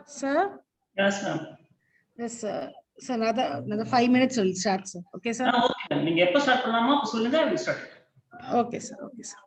Sir? Yes, ma'am. Yes, sir. So another 5 minutes will start, sir. Okay, sir? Okay. நீங்க எப்ப start பண்ணலாமோ அப்ப சொல்லுங்க, I will start. Okay, sir. Okay, sir.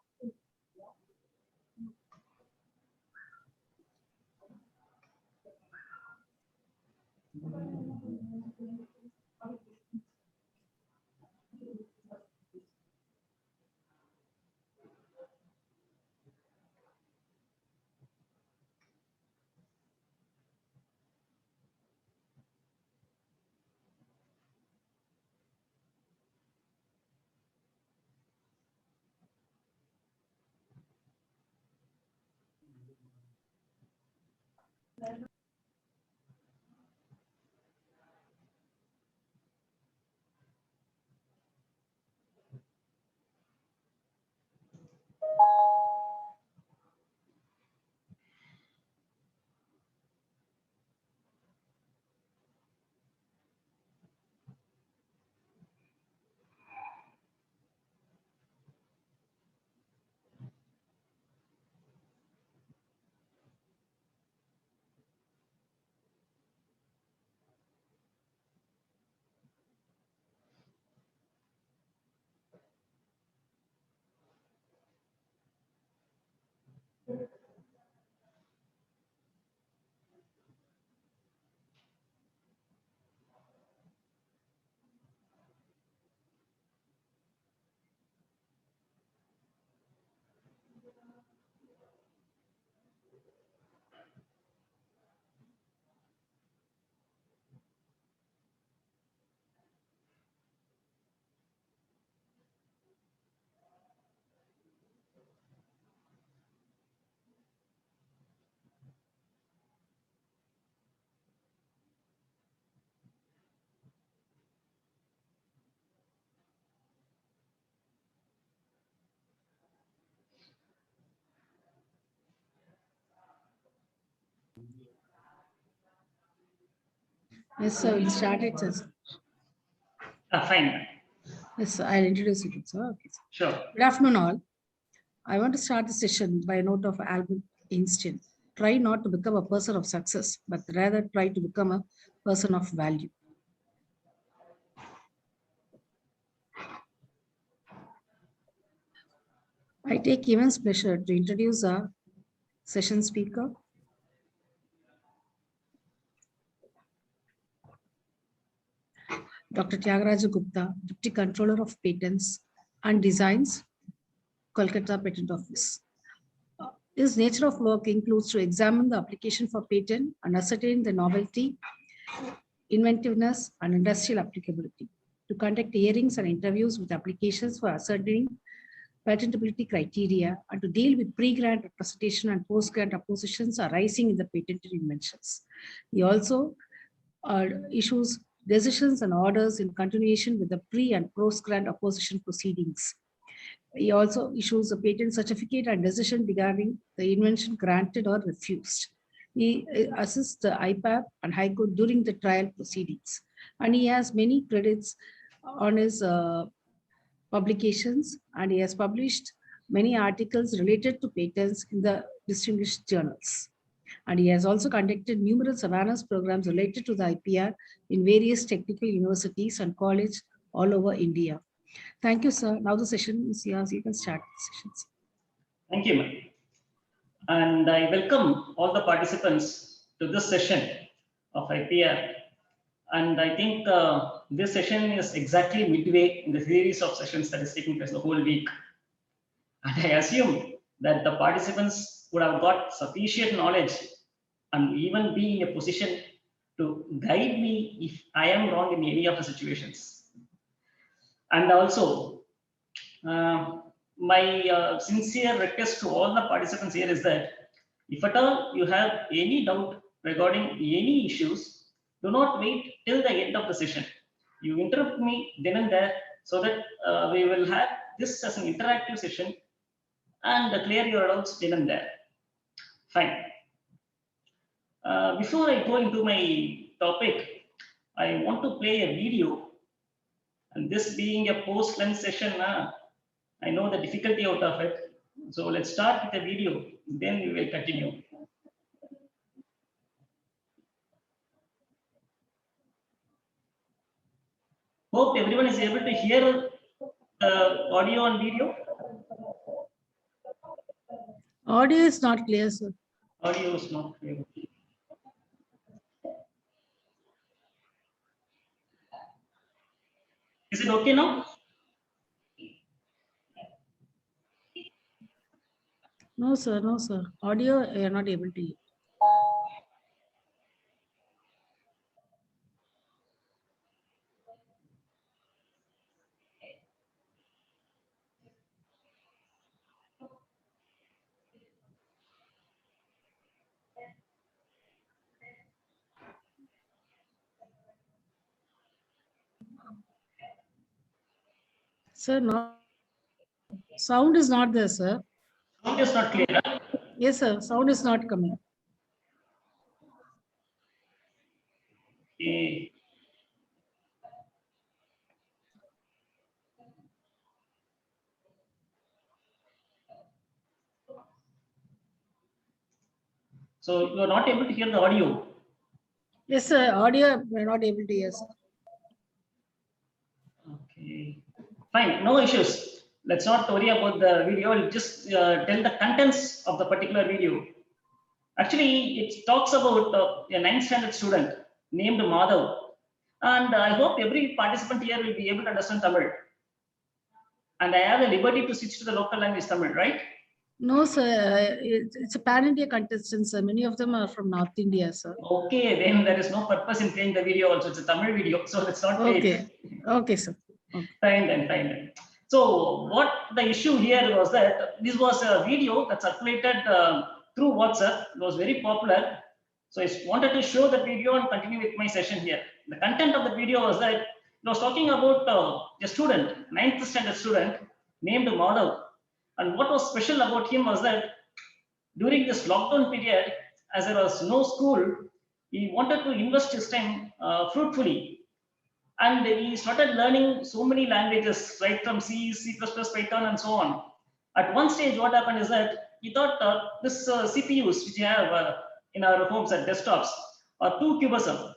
Yes, sir. We'll start it, sir. Fine. Yes, sir. I'll introduce you, sir. Okay, sir. Sure. Good afternoon, all. I want to start the session by a note of Albert Einstein. Try not to become a person of success, but rather try to become a person of value. I take immense pleasure to introduce our session speaker, Dr. Thyagaraja Gupta, Deputy Controller of Patents and Designs, Kolkata Patent Office. His nature of work includes to examine the application for patent and ascertain the novelty, inventiveness, and industrial applicability, to conduct hearings and interviews with applications for ascertaining patentability criteria, and to deal with pre-grant representation and post-grant oppositions arising in the patented inventions. He also issues decisions and orders in continuation with the pre- and post-grant opposition proceedings. He also issues a patent certificate and decision regarding the invention granted or refused. He assists the IPAB and High Court during the trial proceedings. And he has many credits on his publications, and he has published many articles related to patents in the distinguished journals. And he has also conducted numerous awareness programs related to the IPR in various technical universities and colleges all over India. Thank you, sir. Now the session is yours. You can start the sessions. Thank you, ma'am. And I welcome all the participants to this session of IPR. And I think this session is exactly midway in the series of sessions that is taking place the whole week. And I assume that the participants would have got sufficient knowledge and even be in a position to guide me if I am wrong in any of the situations. And also, my sincere request to all the participants here is that if at all you have any doubt regarding any issues, do not wait till the end of the session. You interrupt me then and there so that we will have this as an interactive session and clear your doubts then and there. Fine. Before I go into my topic, I want to play a video. And this being a post-lunch session, I know the difficulty out of it. So let's start with the video, then we will continue. Hope everyone is able to hear the audio and video. Audio is not clear, sir. Audio is not clear. Is it okay now? No, sir. No, sir. Audio, you are not able to hear. Sir, no. Sound is not there, sir. Sound is not clear. Huh? Yes, sir. Sound is not coming. Okay. So you are not able to hear the audio. Yes, sir. Audio, we are not able to hear, sir. Okay. Fine, no issues. Let's not worry about the video. I'll just tell the contents of the particular video. Actually, it talks about a 9th standard student named Madhav. And I hope every participant here will be able to understand Tamil. And I have the liberty to switch to the local language Tamil, right? No, sir. It's a pan-India contestant, sir. Many of them are from North India, sir. Okay, then there is no purpose in playing the video also. It's a Tamil video, so let's not play Okay. it. Okay, sir. Okay. Fine then, fine then. So what the issue here was that this was a video that circulated through WhatsApp. It was very popular. So I wanted to show the video and continue with my session here. The content of the video was that it was talking about a student, 9th standard student named Madhav. And what was special about him was that during this lockdown period, as there was no school, he wanted to invest his time fruitfully, and he started learning so many languages, right from C, C++, Python, and so on. At one stage, what happened is that he thought this CPUs, which you have in our homes at desktops, are too cumbersome.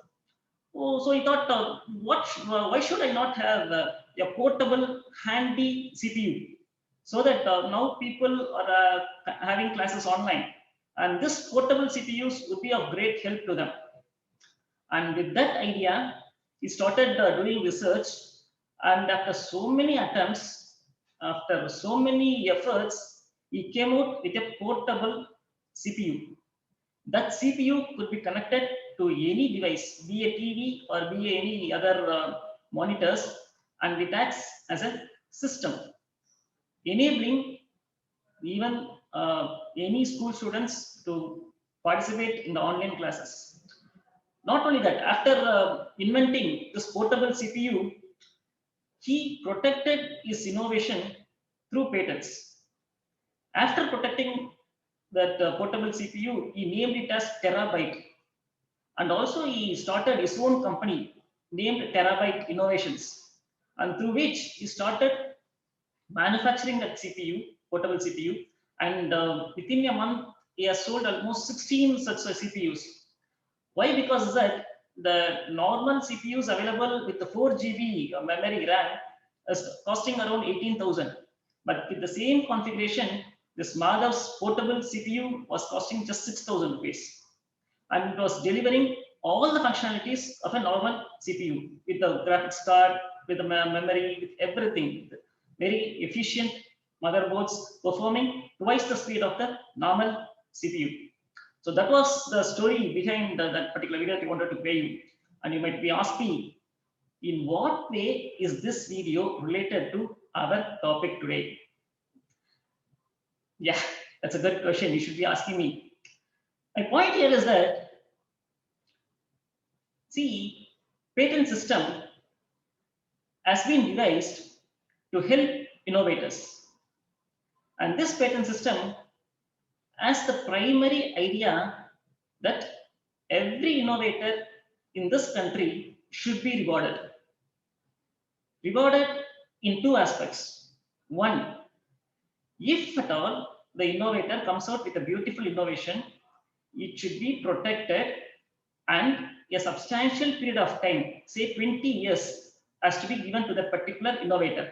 Oh, so he thought, why should I not have a portable, handy CPU? So that now people are having classes online. And this portable CPUs would be of great help to them. And with that idea, he started doing research. And after so many attempts, after so many efforts, he came out with a portable CPU. That CPU could be connected to any device, be a TV or be any other monitors, and it acts as a system, enabling even any school students to participate in the online classes. Not only that, after inventing this portable CPU, he protected his innovation through patents. After protecting that portable CPU, he named it as Terabyte. And also he started his own company named Terabyte Innovations, and through which he started manufacturing that CPU, portable CPU. And within a month, he has sold almost 16 such CPUs. Why? Because that the normal CPUs available with the 4 GB memory RAM is costing around 18,000. But with the same configuration, this Madhav's portable CPU was costing just 6,000 rupees. And it was delivering all the functionalities of a normal CPU with the graphics card, with the memory, with everything. Very efficient motherboards performing twice the speed of the normal CPU. So that was the story behind that particular video that I wanted to play you. And you might be asking, in what way is this video related to our topic today? Yeah, that's a good question. You should be asking me. My point here is that, see, patent system has been devised to help innovators. And this patent system has the primary idea that every innovator in this country should be rewarded. Rewarded in two aspects. One, if at all the innovator comes out with a beautiful innovation, it should be protected, and a substantial period of time, say 20 years, has to be given to that particular innovator,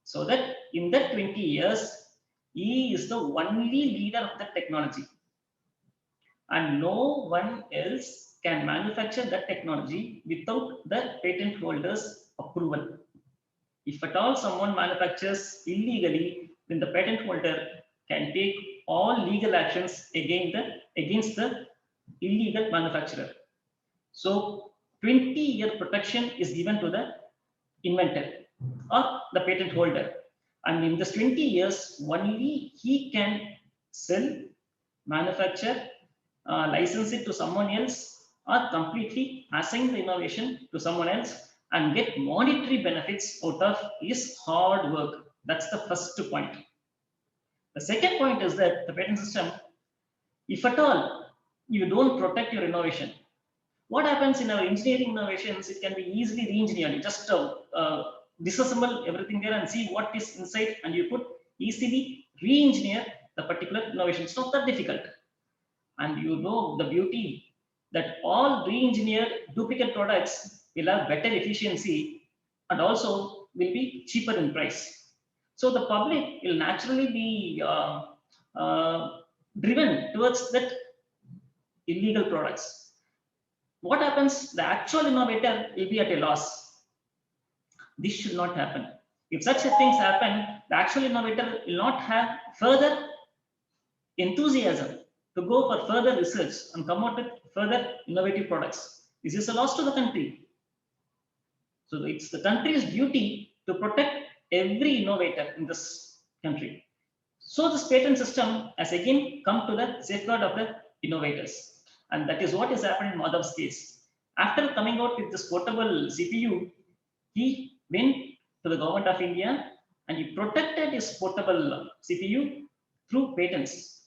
so that in that 20 years, he is the only leader of the technology, and no one else can manufacture that technology without the patent holder's approval. If at all someone manufactures illegally, then the patent holder can take all legal actions against the illegal manufacturer. So 20-year protection is given to the inventor or the patent holder. And in this 20 years, only he can sell, manufacture, license it to someone else, or completely assign the innovation to someone else and get monetary benefits out of his hard work. That's the first point. The second point is that the patent system, if at all you don't protect your innovation, what happens in our engineering innovations, it can be easily re-engineered. You just disassemble everything there and see what is inside, and you could easily re-engineer the particular innovation. It's not that difficult. And you know the beauty that all re-engineered duplicate products will have better efficiency and also will be cheaper in price. So the public will naturally be driven towards that illegal products. What happens? The actual innovator will be at a loss. This should not happen. If such things happen, the actual innovator will not have further enthusiasm to go for further research and come out with further innovative products. This is a loss to the country. So it's the country's duty to protect every innovator in this country. So this patent system has again come to the safeguard of the innovators. And that is what has happened in Madhav's case. After coming out with this portable CPU, he went to the government of India and he protected his portable CPU through patents.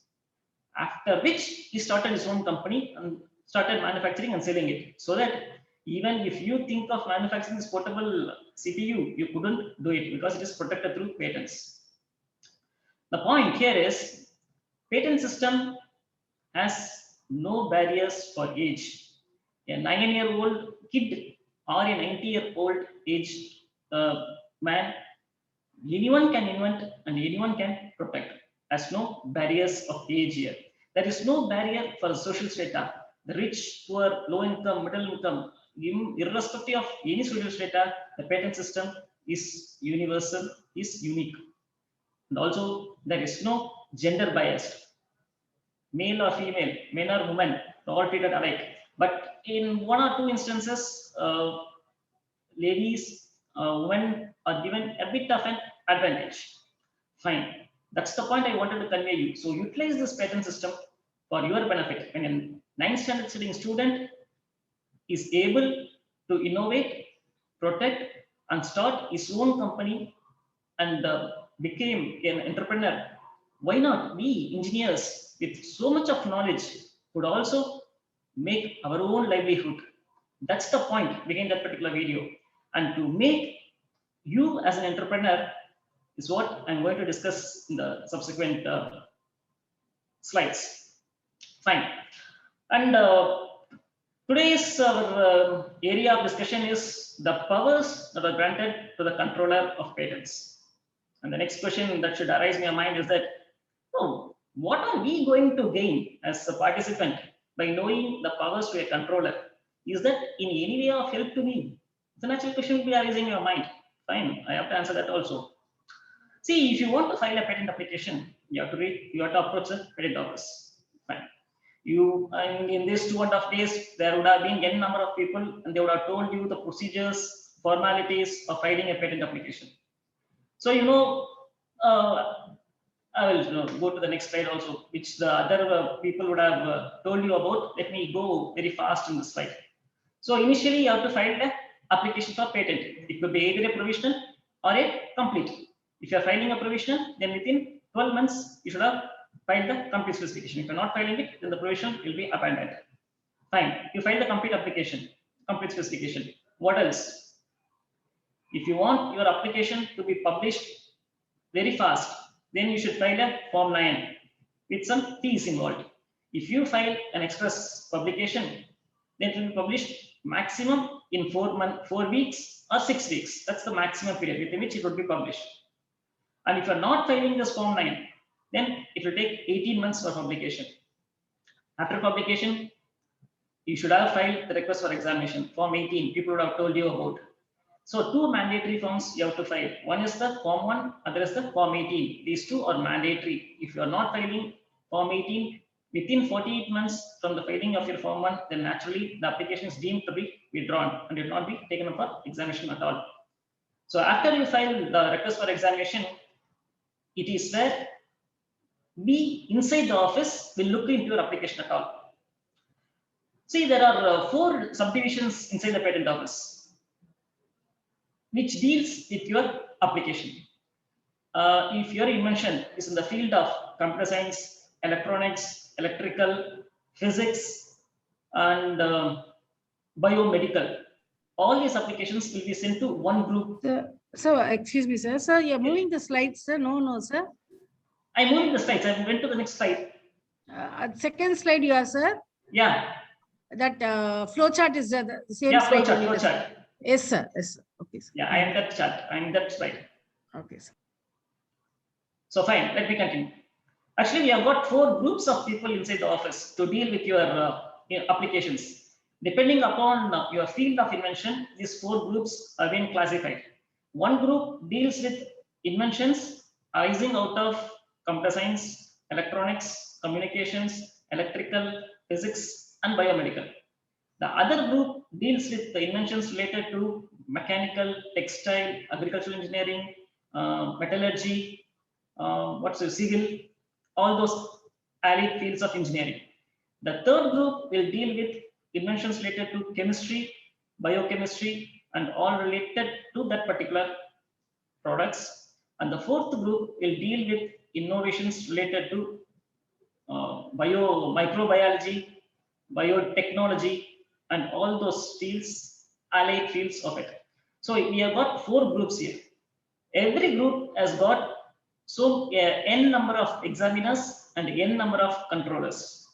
After which he started his own company and started manufacturing and selling it. So that even if you think of manufacturing this portable CPU, you couldn't do it because it is protected through patents. The point here is patent system has no barriers for age. A 9-year-old kid or a 90-year-old aged man, anyone can invent and anyone can protect. Has no barriers of age here. There is no barrier for social strata. The rich, poor, low income, middle income, irrespective of any social strata, the patent system is universal, is unique. And also, there is no gender bias. Male or female, men or women, all treated alike. But in one or two instances, ladies, women are given a bit of an advantage. Fine. That's the point I wanted to convey you. So utilize this patent system for your benefit. When a 9th standard sitting student is able to innovate, protect, and start his own company and became an entrepreneur, why not we engineers with so much of knowledge could also make our own livelihood? That's the point behind that particular video. And to make you as an entrepreneur is what I'm going to discuss in the subsequent slides. Fine. And today's area of discussion is the powers that are granted to the controller of patents. And the next question that should arise in your mind is that, oh, what are we going to gain as a participant by knowing the powers to a controller? Is that in any way of help to me? The natural question will be arising in your mind. Fine, I have to answer that also. See, if you want to file a patent application, you have to approach the patent office. Fine. And in these 2.5 days, there would have been n number of people, and they would have told you the procedures, formalities of filing a patent application. So I will go to the next slide also, which the other people would have told you about. Let me go very fast in this slide. So initially, you have to file the application for patent. It could be either a provisional or a complete. If you are filing a provisional, then within 12 months, you should have filed the complete specification. If you are not filing it, then the provisional will be abandoned. Fine. You file the complete application, complete specification. What else? If you want your application to be published very fast, then you should file a Form 9 with some fees involved. If you file an express publication, then it will be published maximum in 4 weeks or 6 weeks. That's the maximum period within which it would be published. And if you're not filing this Form 9, then it will take 18 months for publication. After publication, you should have filed the request for examination. Form 18, people would have told you about. So 2 mandatory forms you have to file. One is the Form 1, other is the Form 18. These 2 are mandatory. If you are not filing Form 18 within 48 months from the filing of your Form 1, then naturally the application is deemed to be withdrawn and it will not be taken up for examination at all. So after you file the request for examination, it is where we inside the office will look into your application at all. See, there are 4 subdivisions inside the patent office which deals with your application. If your invention is in the field of computer science, electronics, electrical, physics, and biomedical, all these applications will be sent to one group. So, excuse me, sir. Sir, you're moving the slides, sir. No, sir. I'm moving the slides. I went to the next slide. Second slide, you are, sir. Yeah. That flow chart is the same Yeah, slide. flow chart. Yes, sir. Yes, sir. Okay, sir. Yeah, I am that chart. I am that slide. Okay, sir. So fine, let me continue. Actually, we have got 4 groups of people inside the office to deal with your applications. Depending upon your field of invention, these 4 groups are being classified. One group deals with inventions arising out of computer science, electronics, communications, electrical, physics, and biomedical. The other group deals with the inventions related to mechanical, textile, agricultural engineering, metallurgy, civil, all those allied fields of engineering. The third group will deal with inventions related to chemistry, biochemistry, and all related to that particular products. And the fourth group will deal with innovations related to microbiology, biotechnology, and all those fields, allied fields of it. So we have got 4 groups here. Every group has got n number of examiners and n number of controllers.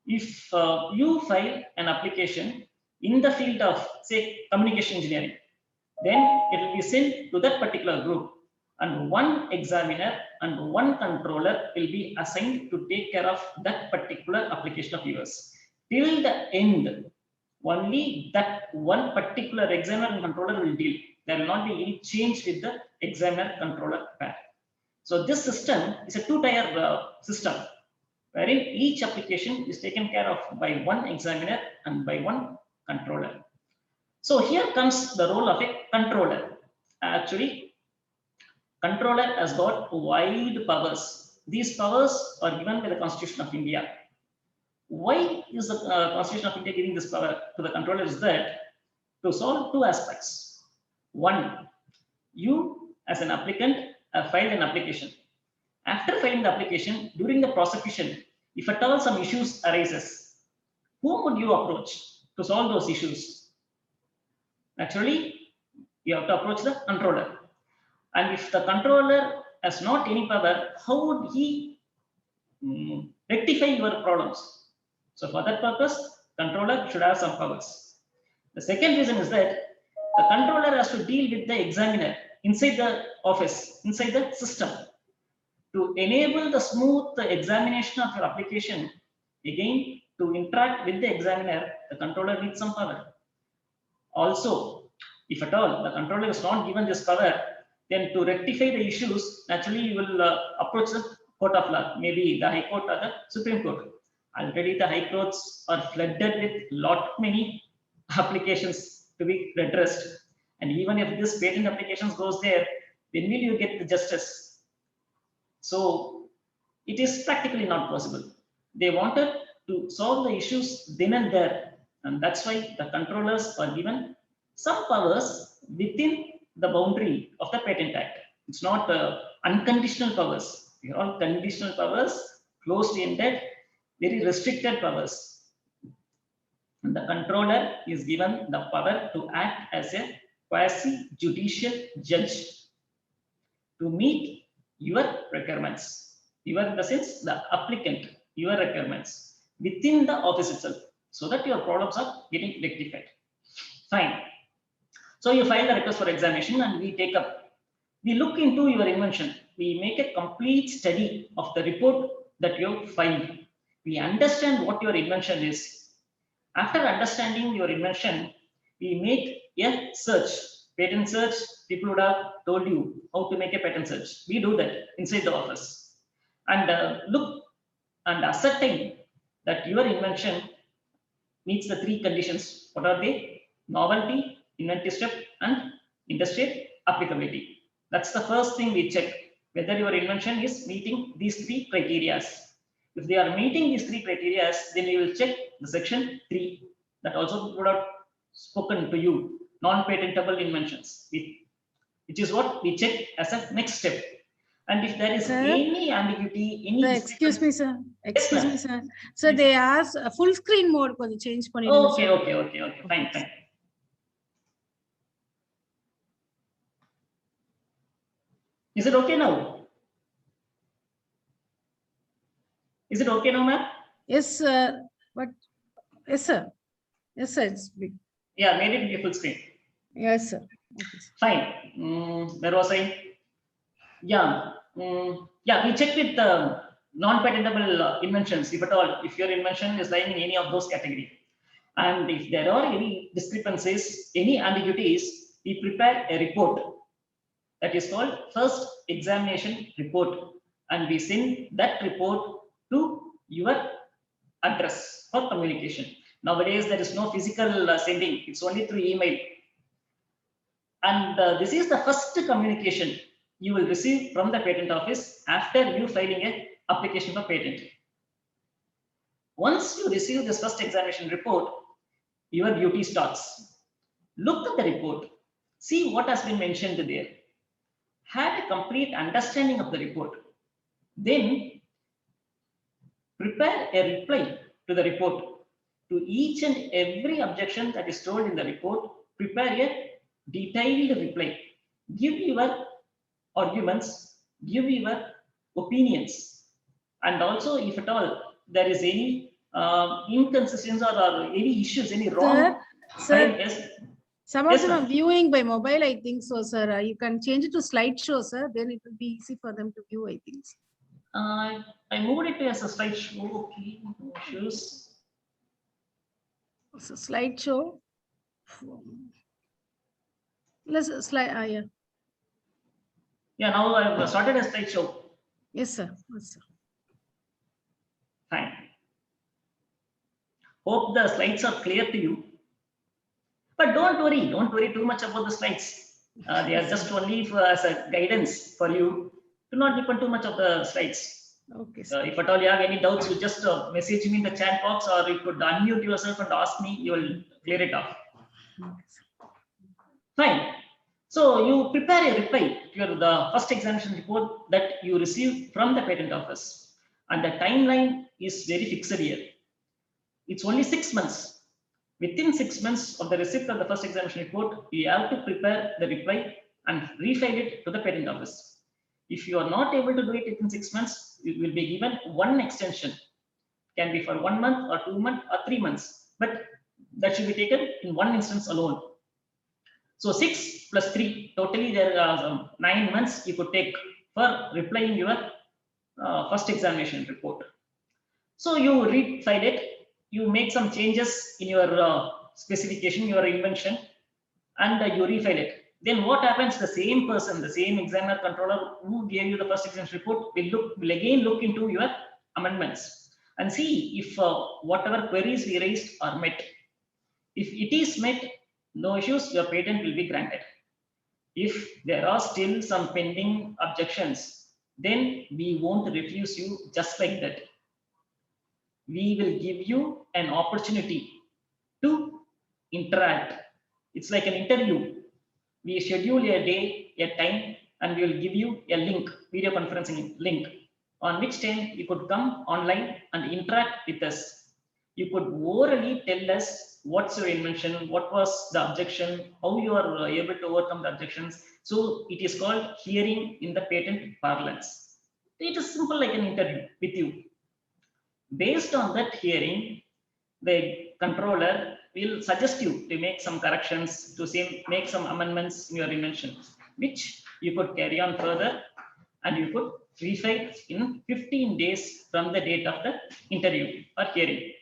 If you file an application in the field of, say, communication engineering, then it will be sent to that particular group, and one examiner and one controller will be assigned to take care of that particular application of yours. Till the end, only that one particular examiner and controller will deal. There will not be any change with the examiner controller pair. So this system is a 2-tier system, wherein each application is taken care of by one examiner and by one controller. So here comes the role of a controller. Actually, controller has got wide powers. These powers are given by the Constitution of India. Why is the Constitution of India giving this power to the controller? Is that to solve 2 aspects. One, you as an applicant have filed an application. After filing the application, during the prosecution, if at all some issues arises, whom would you approach to solve those issues? Naturally, you have to approach the controller. And if the controller has not any power, how would he rectify your problems? So for that purpose, controller should have some powers. The second reason is that the controller has to deal with the examiner inside the office, inside the system. To enable the smooth examination of your application, again, to interact with the examiner, the controller needs some power. Also, if at all the controller is not given this power, then to rectify the issues, naturally you will approach the court of law, maybe the High Court or the Supreme Court. Already the high courts are flooded with many applications to be redressed. And even if this patent applications goes there, when will you get the justice? So it is practically not possible. They wanted to solve the issues then and there. And that's why the controllers are given some powers within the boundary of the Patent Act. It's not unconditional powers. They are all conditional powers, closed ended, very restricted powers. And the controller is given the power to act as a quasi-judicial judge to meet your requirements. Your, in the sense, the applicant, your requirements within the office itself, so that your problems are getting rectified. Fine. So you file the request for examination and we take up. We look into your invention. We make a complete study of the report that you filed. We understand what your invention is. After understanding your invention, we make a search, patent search. People would have told you how to make a patent search. We do that inside the office and look and ascertain that your invention meets the three conditions. What are they? Novelty, inventive step, and industrial applicability. That's the first thing we check, whether your invention is meeting these three criteria. If they are meeting these three criteria, then you will check the section 3 that also would have spoken to you, non-patentable inventions, which is what we check as a next step. And if there is any ambiguity, any excuse me, sir. Excuse me, sir. So they ask a full screen mode for the change. Okay. Fine. Is it okay now? Is it okay now, ma'am? Yes, sir. But yes, sir. Yes, sir. It's big. Yeah, made it be full screen. Yes, sir. Okay. Fine. Where was I? Yeah. Yeah, we check with non-patentable inventions, if at all, if your invention is lying in any of those categories. And if there are any discrepancies, any ambiguities, we prepare a report that is called first examination report. And we send that report to your address for communication. Nowadays, there is no physical sending. It's only through email. And this is the first communication you will receive from the patent office after you filing an application for patent. Once you receive this first examination report, your duty starts. Look at the report, see what has been mentioned there. Have a complete understanding of the report. Then prepare a reply to the report. To each and every objection that is told in the report, prepare a detailed reply. Give your arguments, give your opinions, and also if at all there is any inconsistency or any issues, any wrong. Sir, yes. Some of them are viewing by mobile, I think so, sir. You can change it to slideshow, sir. Then it will be easy for them to view, I think. I moved it as a slideshow. Okay, no issues. So slideshow. Let's slide. Yeah. Yeah, now I've started a slideshow. Yes, sir. Yes, sir. Fine. Hope the slides are clear to you. But don't worry too much about the slides. They are just only as a guidance for you. Do not depend too much of the slides. Okay. If at all you have any doubts, you just message me in the chat box, or you could unmute yourself and ask me. You will clear it off. Fine. So you prepare a reply to the first examination report that you receive from the patent office, and the timeline is very fixed here. It's only 6 months. Within 6 months of the receipt of the first examination report, you have to prepare the reply and refile it to the patent office. If you are not able to do it within 6 months, you will be given one extension. Can be for 1 month or 2 months or 3 months, but that should be taken in one instance alone. So 6 plus 3, totally there are 9 months you could take for replying your first examination report. So you refile it. You make some changes in your specification, your invention, and you refile it. Then what happens? The same person, the same examiner controller who gave you the first examination report will again look into your amendments and see if whatever queries we raised are met. If it is met, no issues, your patent will be granted. If there are still some pending objections, then we won't refuse you just like that. We will give you an opportunity to interact. It's like an interview. We schedule a day, a time, and we will give you a link, video conferencing link, on which time you could come online and interact with us. You could orally tell us what's your invention, what was the objection, how you are able to overcome the objections. So it is called hearing in the patent parlance. It is simple like an interview with you. Based on that hearing, the controller will suggest you to make some corrections, to make some amendments in your invention, which you could carry on further, and you could refile in 15 days from the date of the interview or hearing.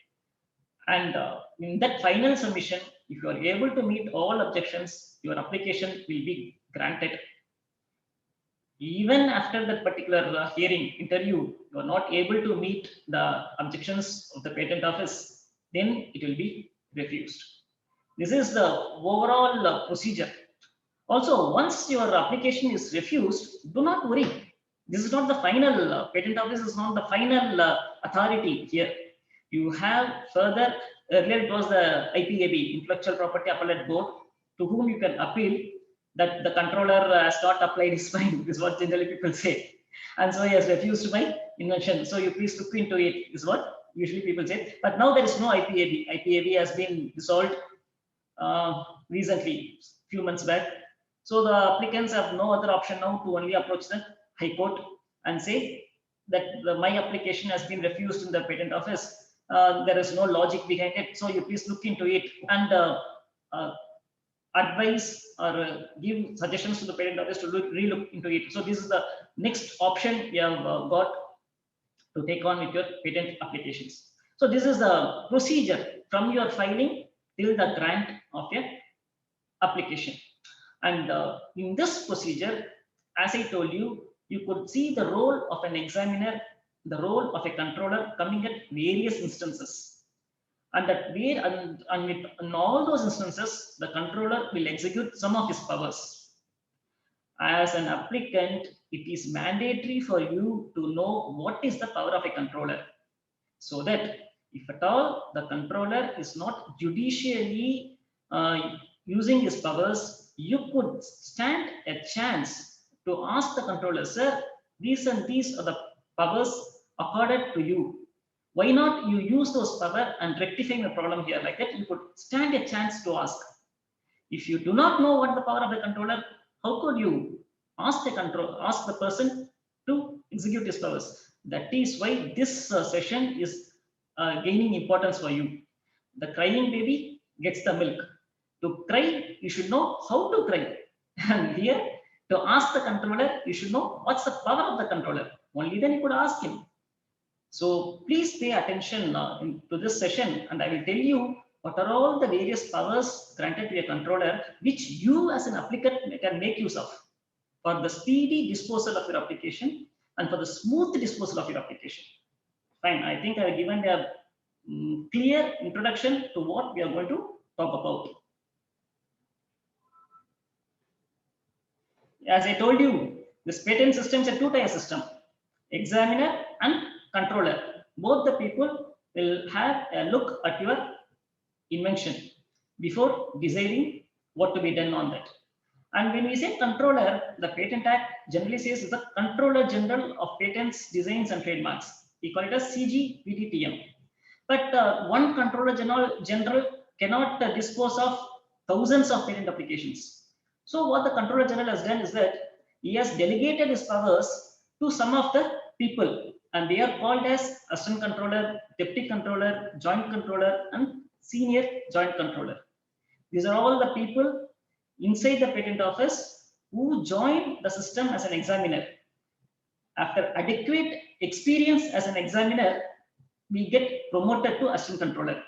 And in that final submission, if you are able to meet all objections, your application will be granted. Even after that particular hearing interview, you are not able to meet the objections of the patent office, then it will be refused. This is the overall procedure. Also, once your application is refused, do not worry. This is not the final, patent office is not the final authority here. You have further, earlier it was the IPAB, Intellectual Property Appellate Board, to whom you can appeal that the controller has not applied his fine, is what generally people say. And so he has refused my invention. So you please look into it, is what usually people say. But now there is no IPAB. IPAB has been dissolved recently, few months back. So the applicants have no other option now to only approach the High Court and say that my application has been refused in the patent office. There is no logic behind it. So you please look into it and advise or give suggestions to the patent office to relook into it. So this is the next option you have got to take on with your patent applications. So this is the procedure from your filing till the grant of your application. And in this procedure, as I told you, you could see the role of an examiner, the role of a controller coming at various instances. And in all those instances, the controller will execute some of his powers. As an applicant, it is mandatory for you to know what is the power of a controller, so that if at all the controller is not judicially using his powers, you could stand a chance to ask the controller, sir, these and these are the powers accorded to you. Why not you use those power and rectifying the problem here? Like that, you could stand a chance to ask. If you do not know what the power of the controller, how could you ask the person to execute his powers? That is why this session is gaining importance for you. The crying baby gets the milk. To cry, you should know how to cry. And here, to ask the controller, you should know what's the power of the controller. Only then you could ask him. So please pay attention to this session, and I will tell you what are all the various powers granted to a controller, which you as an applicant can make use of for the speedy disposal of your application and for the smooth disposal of your application. Fine, I think I have given a clear introduction to what we are going to talk about. As I told you, this patent system is a two-tier system, examiner and controller. Both the people will have a look at your invention before deciding what to be done on that. And when we say controller, the Patent Act generally says is the Controller General of Patents, Designs and Trademarks. We call it as CGPDTM. But one Controller General cannot dispose of thousands of patent applications. So what the Controller General has done is that he has delegated his powers to some of the people, and they are called as Assistant Controller, Deputy Controller, Joint Controller, and Senior Joint Controller. These are all the people inside the patent office who join the system as an examiner. After adequate experience as an examiner, we get promoted to Assistant Controller.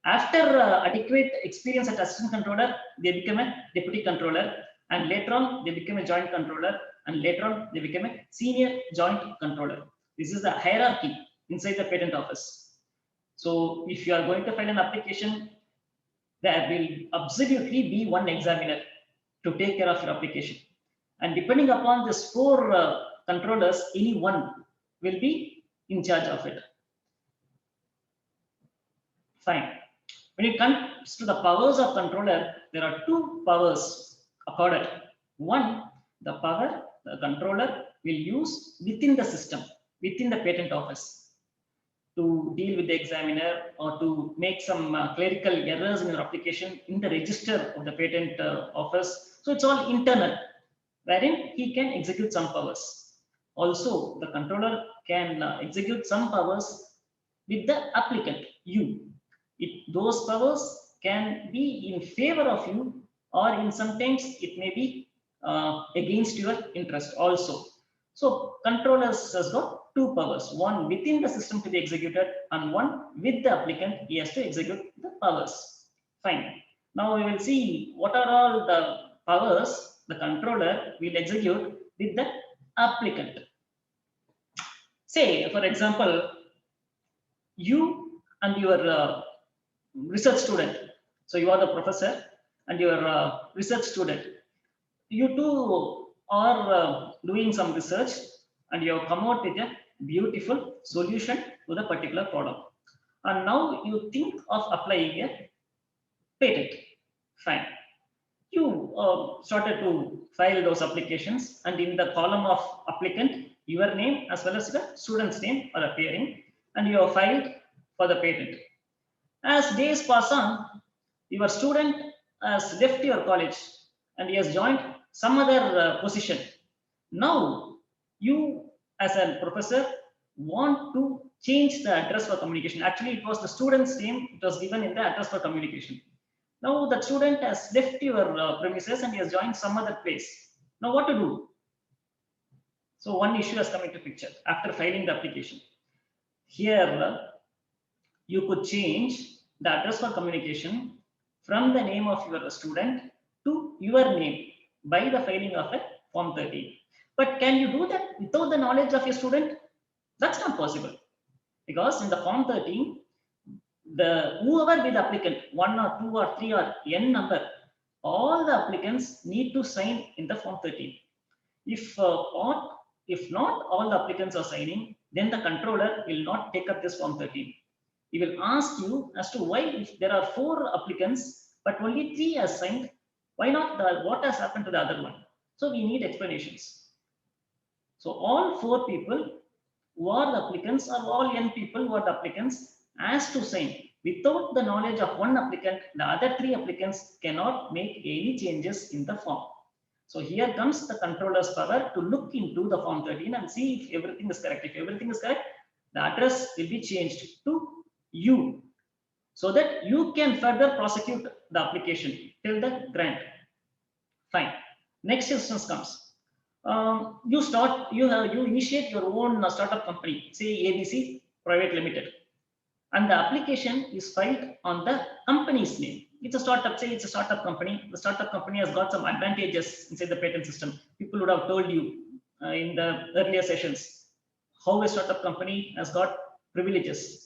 After adequate experience at Assistant Controller, they become a Deputy Controller, and later on they become a Joint Controller, and later on they become a Senior Joint Controller. This is the hierarchy inside the patent office. So if you are going to file an application, there will absolutely be one examiner to take care of your application. And depending upon these four controllers, any one will be in charge of it. Fine. When it comes to the powers of controller, there are two powers accorded. One, the power the controller will use within the system, within the patent office, to deal with the examiner or to make some clerical errors in your application in the register of the patent office. So it's all internal, wherein he can execute some powers. Also, the controller can execute some powers with the applicant, you. Those powers can be in favor of you, or in sometimes it may be against your interest also. So controllers has got two powers, one within the system to be executed and one with the applicant, he has to execute the powers. Fine. Now we will see what are all the powers the controller will execute with the applicant. Say, for example, you and your research student. So you are the professor and your research student. You two are doing some research and you have come out with a beautiful solution to the particular problem. And now you think of applying a patent. Fine. You started to file those applications, and in the column of applicant, your name as well as the student's name are appearing, and you have filed for the patent. As days pass on, your student has left your college and he has joined some other position. Now, you as a professor want to change the address for communication. Actually, it was the student's name, it was given in the address for communication. Now, the student has left your premises and he has joined some other place. Now, what to do? So, one issue has come into picture after filing the application. Here, you could change the address for communication from the name of your student to your name by the filing of a Form 13. But can you do that without the knowledge of your student? That's not possible, because in the Form 13, the whoever be the applicant, 1 or 2 or 3 or n number, all the applicants need to sign in the Form 13. If not all the applicants are signing, then the controller will not take up this Form 13. He will ask you as to why, if there are 4 applicants but only 3 have signed, why not? What has happened to the other one? So we need explanations. So all 4 people who are the applicants, or all n people who are the applicants, has to sign. Without the knowledge of one applicant, the other 3 applicants cannot make any changes in the form. So here comes the controller's power to look into the Form 13 and see if everything is correct. If everything is correct, the address will be changed to you, so that you can further prosecute the application till the grant. Fine. Next instance comes. You initiate your own startup company, say ABC Private Limited, and the application is filed on the company's name. It's a startup, say it's a startup company. The startup company has got some advantages inside the patent system. People would have told you in the earlier sessions how a startup company has got privileges.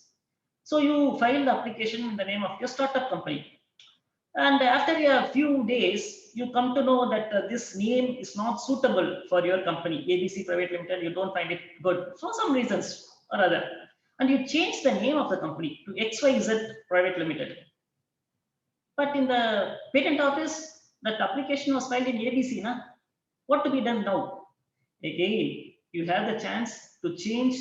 So you file the application in the name of your startup company. And after a few days, you come to know that this name is not suitable for your company, ABC Private Limited. You don't find it good for some reasons or other. And you change the name of the company to XYZ Private Limited. But in the patent office, that application was filed in ABC. Na? What to be done now? Again, you have the chance to change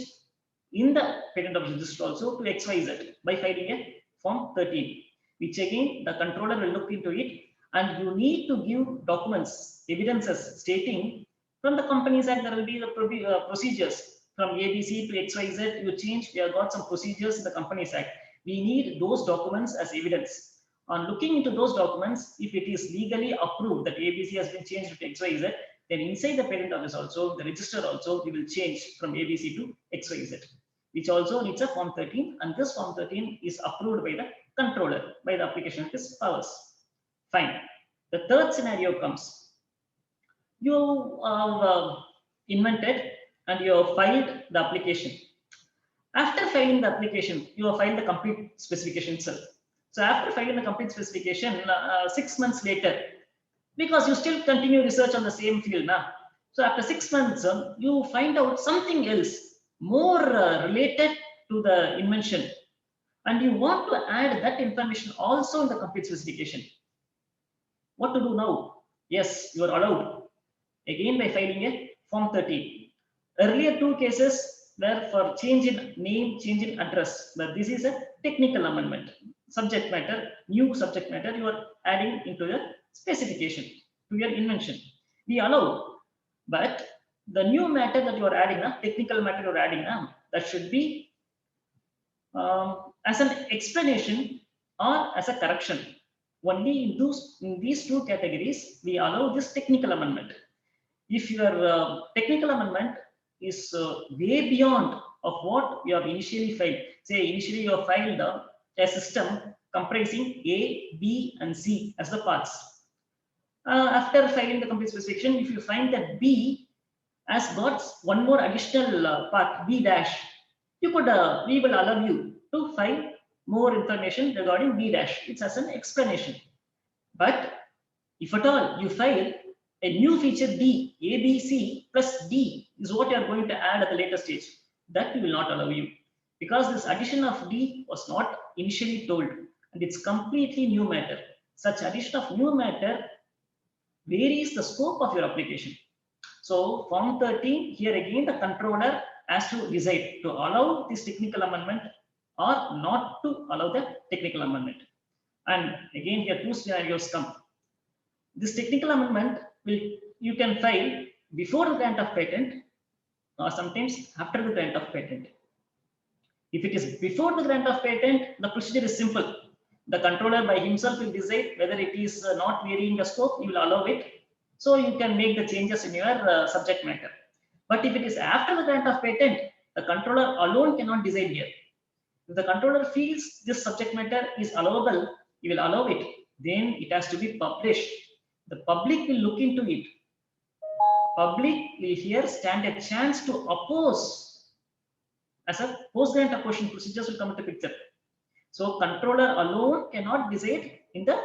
in the patent office register also to XYZ by filing a Form 13, which again the controller will look into it, and you need to give documents, evidences stating from the Companies Act there will be the procedures from ABC to XYZ. You change, we have got some procedures in the Companies Act. We need those documents as evidence. On looking into those documents, if it is legally approved that ABC has been changed to XYZ, then inside the patent office also, the register also, we will change from ABC to XYZ, which also needs a Form 13, and this Form 13 is approved by the controller by the application of his powers. Fine. The third scenario comes. You have invented and you have filed the application. After filing the application, you have filed the complete specification itself. So after filing the complete specification, 6 months later, because you still continue research on the same field now. So after 6 months, you find out something else more related to the invention, and you want to add that information also in the complete specification. What to do now? Yes, you are allowed again by filing a Form 13. Earlier 2 cases were for change in name, change in address, but this is a technical amendment. Subject matter, new subject matter you are adding into the specification to your invention. We allow, but the new matter that you are adding, technical matter you are adding, that should be as an explanation or as a correction. only in these two categories, we allow this technical amendment. If your technical amendment is way beyond of what you have initially filed, say initially you have filed a system comprising A, B, and C as the parts. After filing the complete specification, if you find that B has got one more additional part, B dash, you could we will allow you to file more information regarding B dash. It's as an explanation. But if at all you file a new feature D, A, B, C plus D is what you are going to add at the later stage, that we will not allow you, because this addition of D was not initially told and it's completely new matter. Such addition of new matter varies the scope of your application. So form 13, here again the controller has to decide to allow this technical amendment or not to allow the technical amendment. And again here two scenarios come. This technical amendment you can file before the grant of patent or sometimes after the grant of patent. If it is before the grant of patent, the procedure is simple. The controller by himself will decide whether it is not varying the scope, he will allow it. So you can make the changes in your subject matter. But if it is after the grant of patent, the controller alone cannot decide here. If the controller feels this subject matter is allowable, he will allow it. Then it has to be published. The public will look into it. Public will here stand a chance to oppose. As a post-grant opposition procedures will come into picture. So controller alone cannot decide in the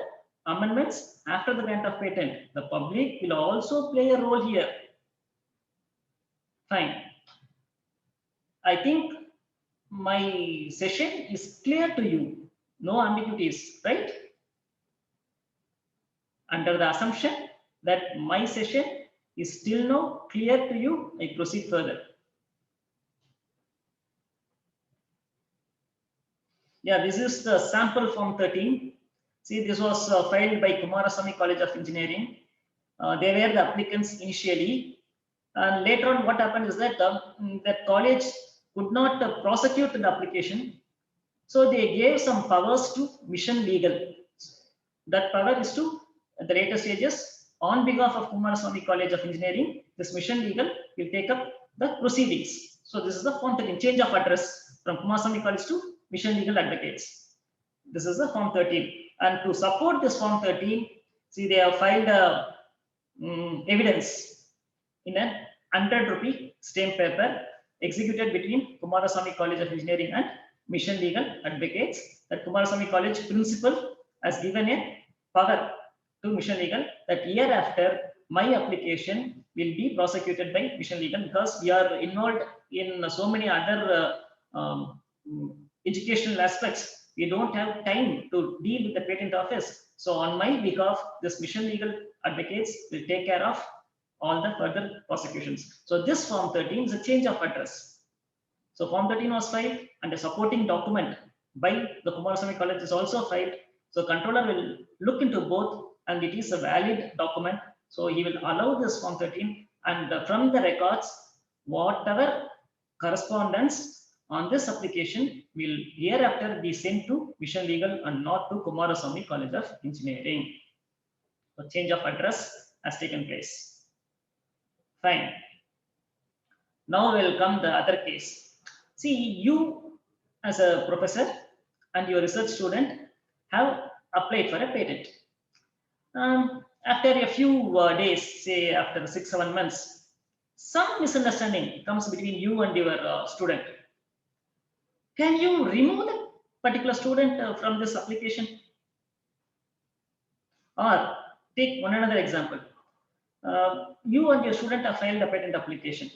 amendments after the grant of patent. The public will also play a role here. Fine. I think my session is clear to you. No ambiguities, right? Under the assumption that my session is still now clear to you, I proceed further. Yeah, this is the sample form 13. See, this was filed by Kumarasamy College of Engineering. They were the applicants initially. And later on, what happened is that that college could not prosecute the application. So they gave some powers to Mission Legal. That power is to, at the later stages, on behalf of Kumarasamy College of Engineering, this Mission Legal will take up the proceedings. So this is the form 13, change of address from Kumarasamy College to Mission Legal Advocates. This is the form 13. And to support this form 13, see, they have filed evidence in a 100 rupee stamp paper executed between Kumarasamy College of Engineering and Mission Legal Advocates. That Kumarasamy College principal has given a power to Mission Legal that year after my application will be prosecuted by Mission Legal, because we are involved in so many other educational aspects. We don't have time to deal with the patent office. So on my behalf, this Mission Legal Advocates will take care of all the further prosecutions. So this form 13 is a change of address. So form 13 was filed and a supporting document by the Kumarasamy College is also filed. So controller will look into both and it is a valid document. So he will allow this form 13, and from the records, whatever correspondence on this application will hereafter be sent to Mission Legal and not to Kumarasamy College of Engineering. So change of address has taken place. Fine. Now will come the other case. See, you as a professor and your research student have applied for a patent. After a few days, say after 6-7 months, some misunderstanding comes between you and your student. Can you remove the particular student from this application? Or take one another example. You and your student have filed a patent application.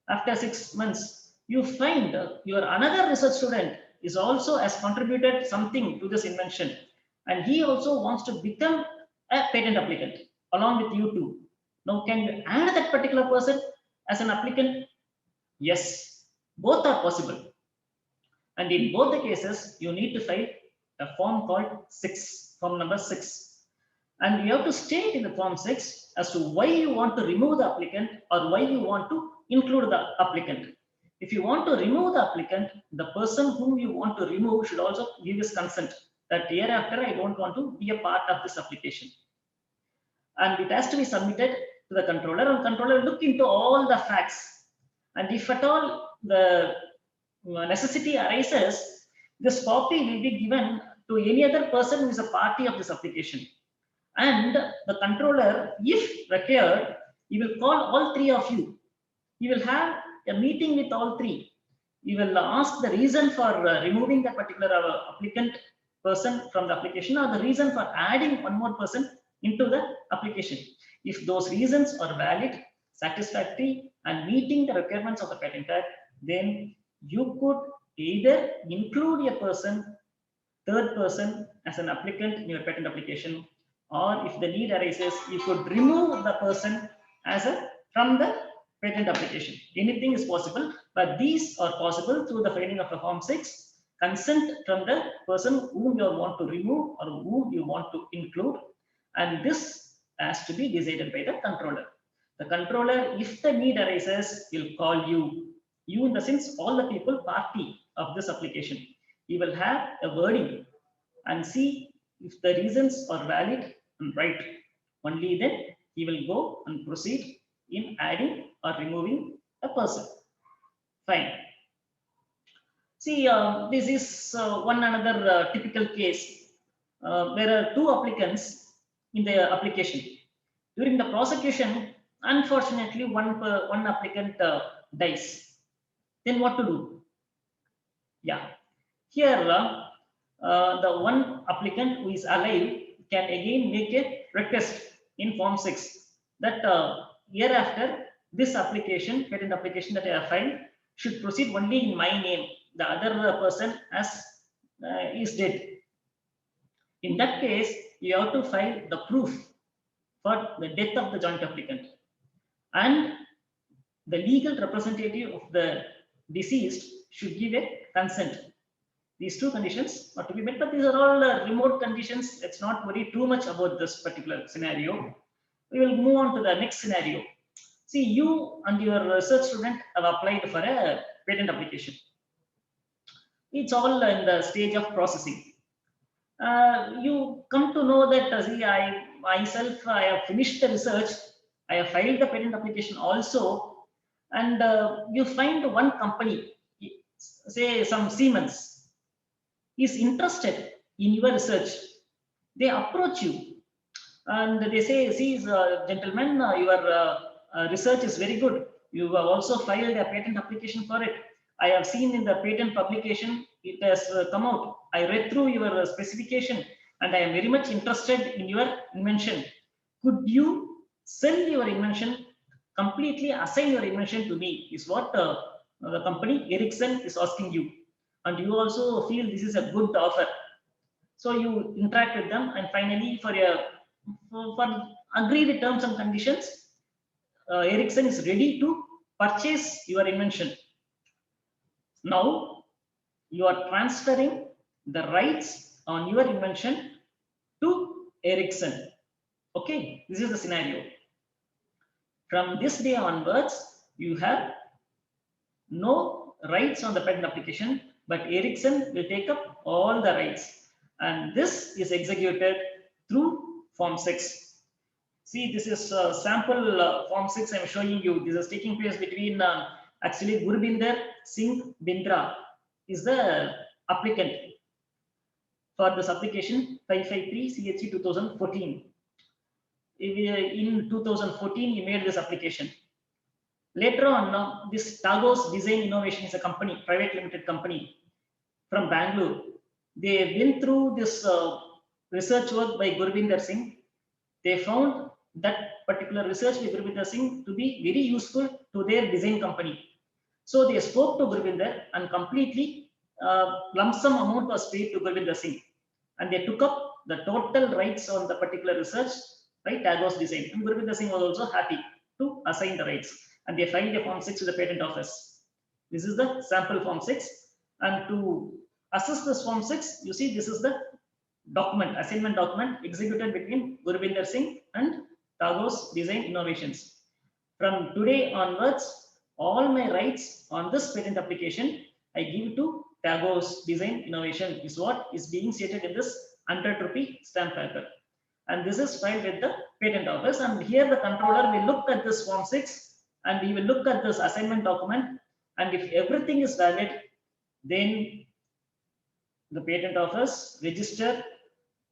After 6 months, you find your another research student is also has contributed something to this invention, and he also wants to become a patent applicant along with you too. Now, can you add that particular person as an applicant? Yes, both are possible. And in both the cases, you need to file a form called 6, form number 6. And you have to state in the form 6 as to why you want to remove the applicant or why you want to include the applicant. If you want to remove the applicant, the person whom you want to remove should also give his consent that hereafter I don't want to be a part of this application. And it has to be submitted to the controller, and controller will look into all the facts. And if at all the necessity arises, this copy will be given to any other person who is a party of this application. And the controller, if required, he will call all three of you. He will have a meeting with all three. He will ask the reason for removing that particular applicant person from the application, or the reason for adding one more person into the application. If those reasons are valid, satisfactory, and meeting the requirements of the Patent Act, then you could either include a person, third person, as an applicant in your patent application, or if the need arises, you could remove the person as from the patent application. Anything is possible, but these are possible through the filing of a Form 6, consent from the person whom you want to remove or whom you want to include, and this has to be decided by the controller. The controller, if the need arises, will call you. You in the sense all the people party of this application. He will have a wording and see if the reasons are valid and right. Only then he will go and proceed in adding or removing a person. Fine. See, this is one another typical case. There are two applicants in the application. During the prosecution, unfortunately, one applicant dies. Then what to do? Yeah, here the one applicant who is alive can again make a request in Form 6 that hereafter this application, patent application that I have filed, should proceed only in my name. The other person is dead. In that case, you have to file the proof for the death of the joint applicant, and the legal representative of the deceased should give a consent. These two conditions are to be met, but these are all remote conditions. Let's not worry too much about this particular scenario. We will move on to the next scenario. See, you and your research student have applied for a patent application. It's all in the stage of processing. You come to know that, see, I have finished the research, I have filed the patent application also, and you find one company, say some Siemens, is interested in your research. They approach you and they say, see, gentlemen, your research is very good. You have also filed a patent application for it. I have seen in the patent publication, it has come out. I read through your specification and I am very much interested in your invention. Could you sell your invention, completely assign your invention to me, is what the company Ericsson is asking you. And you also feel this is a good offer. So you interact with them, and finally for agreed terms and conditions, Ericsson is ready to purchase your invention. Now you are transferring the rights on your invention to Ericsson. Okay, this is the scenario. From this day onwards, you have no rights on the patent application, but Ericsson will take up all the rights, and this is executed through Form 6. See, this is sample Form 6 I am showing you. This is taking place between actually Gurbinder Singh Bindra is the applicant for this application 553 CHE 2014. In 2014, he made this application. Later on, this Tagos Design Innovation is a company, private limited company from Bangalore. They went through this research work by Gurbinder Singh. They found that particular research by Gurbinder Singh to be very useful to their design company. So they spoke to Gurbinder, and completely lump sum amount was paid to Gurbinder Singh. And they took up the total rights on the particular research by Tagos Design. And Gurbinder Singh was also happy to assign the rights. And they filed a Form 6 to the Patent Office. This is the sample Form 6. And to assess this Form 6, you see, this is the document, assignment document executed between Gurbinder Singh and Tagos Design Innovations. From today onwards, all my rights on this patent application I give to Tagor's design innovation is what is being stated in this 100 rupee stamp paper. And this is filed with the patent office. And here the controller will look at this form 6 and he will look at this assignment document. And if everything is valid, then the patent office register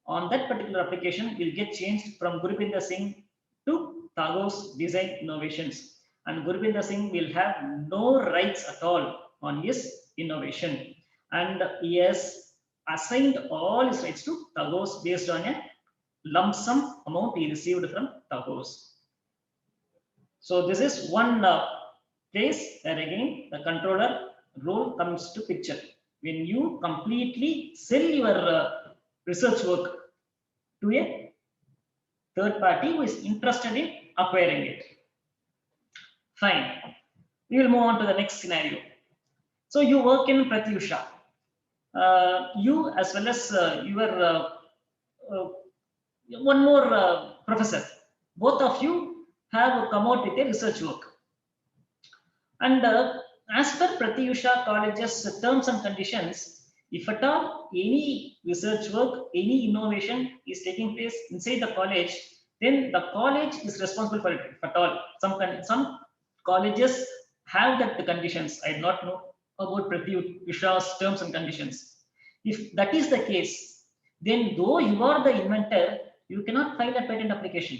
on that particular application will get changed from Gurupinder Singh to Tagor's design innovations. And Gurupinder Singh will have no rights at all on his innovation. And he has assigned all his rights to Tagor's based on a lump sum amount he received from Tagor's. So this is one place where again the controller role comes to picture. When you completely sell your research work to a third party who is interested in acquiring it. Fine. We will move on to the next scenario. So you work in Pratyusha. You as well as your one more professor. Both of you have come out with a research work. And as per Pratyusha College's terms and conditions, if at all any research work, any innovation is taking place inside the college, then the college is responsible for it. If at all, some colleges have that conditions. I do not know about Pratyusha's terms and conditions. If that is the case, then though you are the inventor, you cannot file a patent application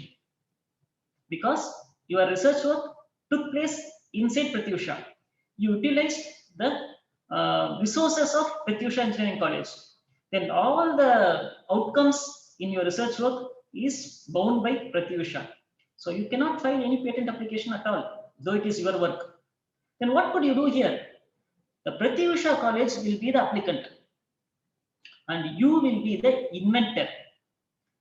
because your research work took place inside Pratyusha. You utilized the resources of Pratyusha Engineering College. Then all the outcomes in your research work is bound by Pratyusha. So you cannot file any patent application at all, though it is your work. Then what could you do here? The Pratyusha College will be the applicant and you will be the inventor.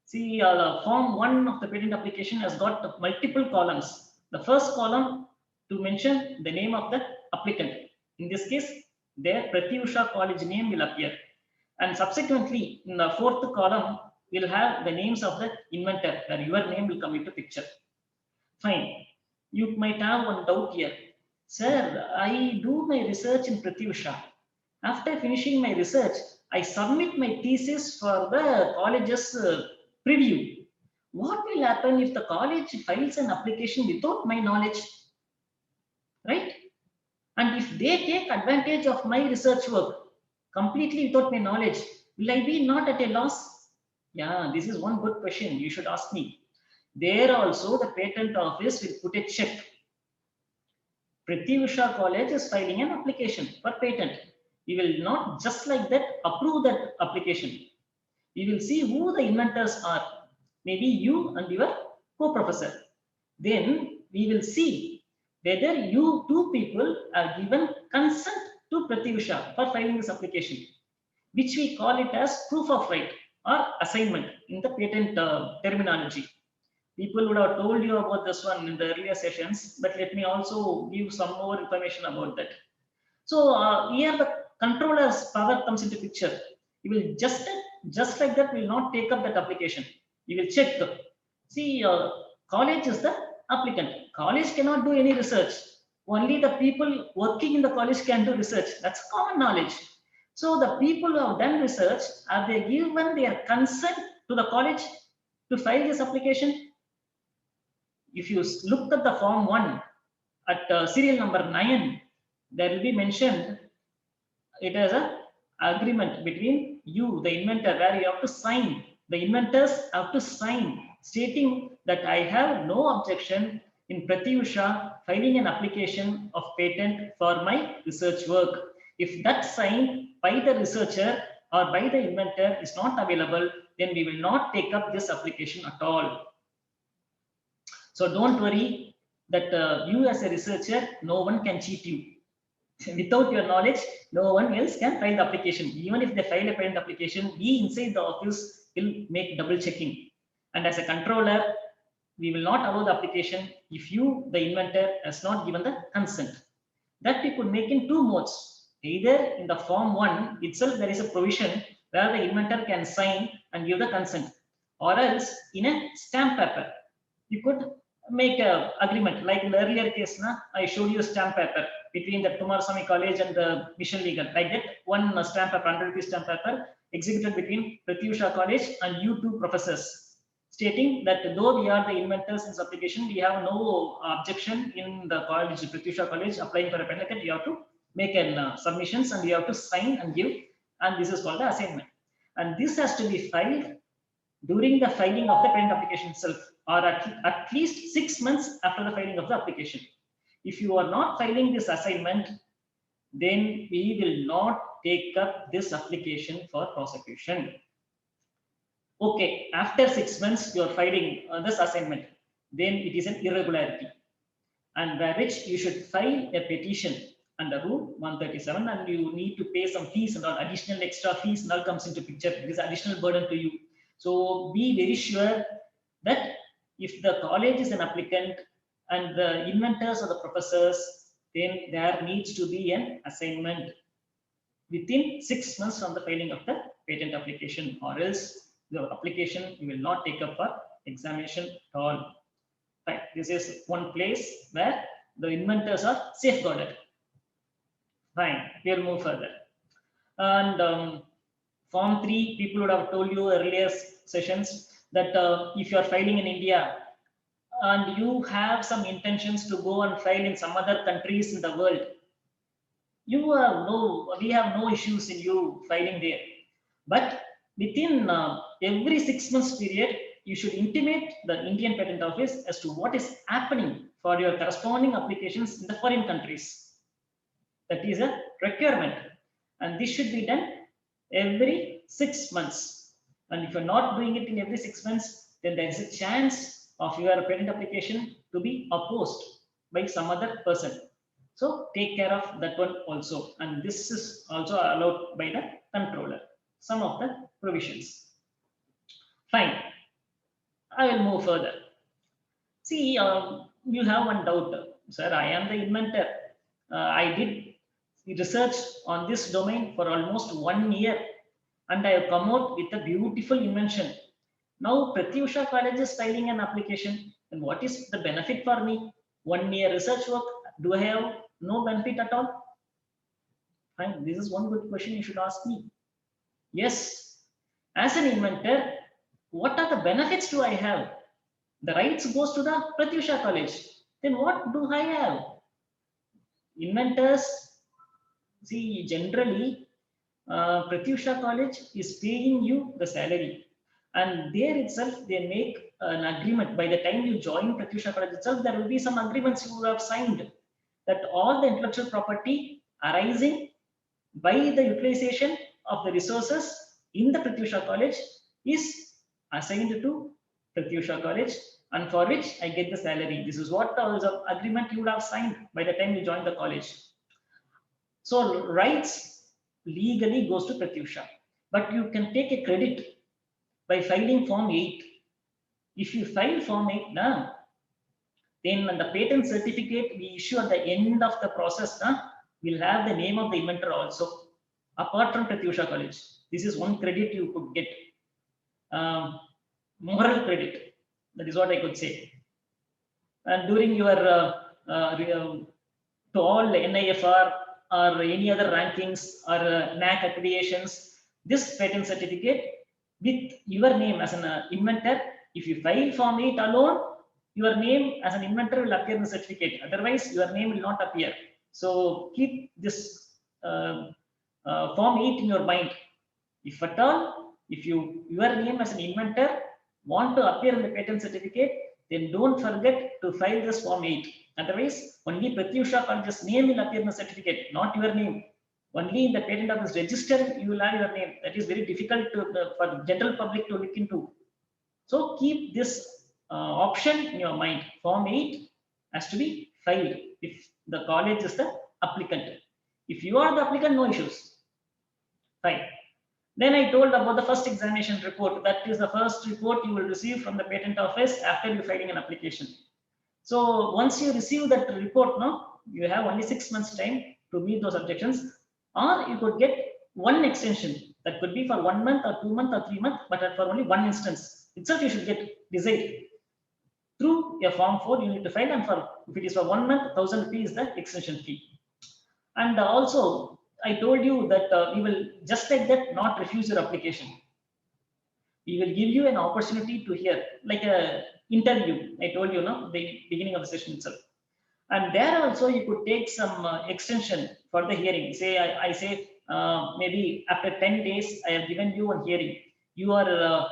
See, form 1 of the patent application has got multiple columns. The first column to mention the name of the applicant. In this case, their Pratyusha College name will appear. And subsequently, in the 4th column, we'll have the names of the inventor, where your name will come into picture. Fine. You might have one doubt here. Sir, I do my research in Pratyusha. After finishing my research, I submit my thesis for the college's preview. What will happen if the college files an application without my knowledge? Right? And if they take advantage of my research work completely without my knowledge, will I be not at a loss? Yeah, this is one good question you should ask me. There also the patent office will put a check. Pratyusha College is filing an application for patent. We will not just like that approve that application. We will see who the inventors are. Maybe you and your co-professor. Then we will see whether you two people are given consent to Pratyusha for filing this application, which we call it as proof of right or assignment in the patent terminology. People would have told you about this one in the earlier sessions, but let me also give some more information about that. So here the controller's power comes into picture. You will just like that will not take up that application. You will check. See, college is the applicant. College cannot do any research. Only the people working in the college can do research. That's common knowledge. So the people who have done research, are they given their consent to the college to file this application? If you look at the form 1 at serial number 9, there will be mentioned it as an agreement between you, the inventor, where you have to sign. The inventors have to sign stating that I have no objection in Pratyusha filing an application of patent for my research work. If that signed by the researcher or by the inventor is not available, then we will not take up this application at all. So don't worry that you as a researcher, no one can cheat you. Without your knowledge, no one else can file the application. Even if they file a patent application, we inside the office will make double checking. And as a controller, we will not allow the application if you, the inventor, has not given the consent. That we could make in 2 modes. Either in the form 1 itself, there is a provision where the inventor can sign and give the consent, or else in a stamp paper, you could make an agreement. Like in the earlier case, I showed you a stamp paper. between the Kumarasamy College and the Mission Legal. Like that, one stamp paper, 100 rupees stamp paper exhibited between Pratyusha College and you two professors, stating that though we are the inventors in this application, we have no objection in the college, Pratyusha College, applying for a patent. Like that, you have to make an submissions and you have to sign and give, and this is called the assignment. And this has to be filed during the filing of the patent application itself, or at least 6 months after the filing of the application. If you are not filing this assignment, then we will not take up this application for prosecution. Okay, after 6 months you are filing this assignment, then it is an irregularity, and by which you should file a petition under Rule 137, and you need to pay some fees and all additional extra fees and all comes into picture. It is additional burden to you. So be very sure that if the college is an applicant and the inventors or the professors, then there needs to be an assignment within 6 months from the filing of the patent application, or else the application you will not take up for examination at all. Right. This is one place where the inventors are safeguarded. Fine, we'll move further. And Form 3, people would have told you earlier sessions that if you are filing in India and you have some intentions to go and file in some other countries in the world, we have no issues in you filing there. But within every 6 months period, you should intimate the Indian Patent Office as to what is happening for your corresponding applications in the foreign countries. That is a requirement, and this should be done every 6 months. And if you're not doing it in every 6 months, then there is a chance of your patent application to be opposed by some other person. So take care of that one also, and this is also allowed by the controller, some of the provisions. Fine, I will move further. See, you have one doubt, sir. I am the inventor. I did research on this domain for almost 1 year, and I have come out with a beautiful invention. Now Pratyusha College is filing an application, and what is the benefit for me? 1 year research work, do I have no benefit at all? Fine, this is one good question you should ask me. Yes, as an inventor, what are the benefits do I have? The rights goes to the Pratyusha College. Then what do I have? Inventors, see, generally, Pratyusha College is paying you the salary, and there itself they make an agreement. By the time you join Pratyusha College itself, there will be some agreements you have signed that all the intellectual property arising by the utilization of the resources in the Pratyusha College is assigned to Pratyusha College, and for which I get the salary. This is what the agreement you would have signed by the time you join the college. So rights legally goes to Pratyusha, but you can take a credit by filing Form 8. If you file Form 8 now, then the patent certificate we issue at the end of the process will have the name of the inventor also, apart from Pratyusha College. This is one credit you could get. Moral credit, that is what I could say. And during your to all NIFR or any other rankings or NAC accreditations, this patent certificate with your name as an inventor, if you file Form 8 alone, your name as an inventor will appear in the certificate. Otherwise, your name will not appear. So keep this Form 8 in your mind. If at all, if your name as an inventor want to appear in the patent certificate, then don't forget to file this Form 8. Otherwise, only Pratyusha College's name will appear in the certificate, not your name. Only in the patent office register you will have your name. That is very difficult to, for the general public to look into. So keep this option in your mind. Form 8 has to be filed if the college is the applicant. If you are the applicant, no issues. Fine. Then I told about the first examination report. That is the first report you will receive from the patent office after you filing an application. So once you receive that report, you have only 6 months time to meet those objections, or you could get one extension. That could be for 1 month or 2 months or 3 months, but for only one instance itself you should get decided. Through your Form 4 you need to file, and for if it is for 1 month, 1,000 rupees is the extension fee. And also, I told you that we will just like that not refuse your application. We will give you an opportunity to hear, like a interview. I told you, no, the beginning of the session itself. And there also you could take some extension for the hearing. Say, I say, maybe after 10 days, I have given you a hearing. You are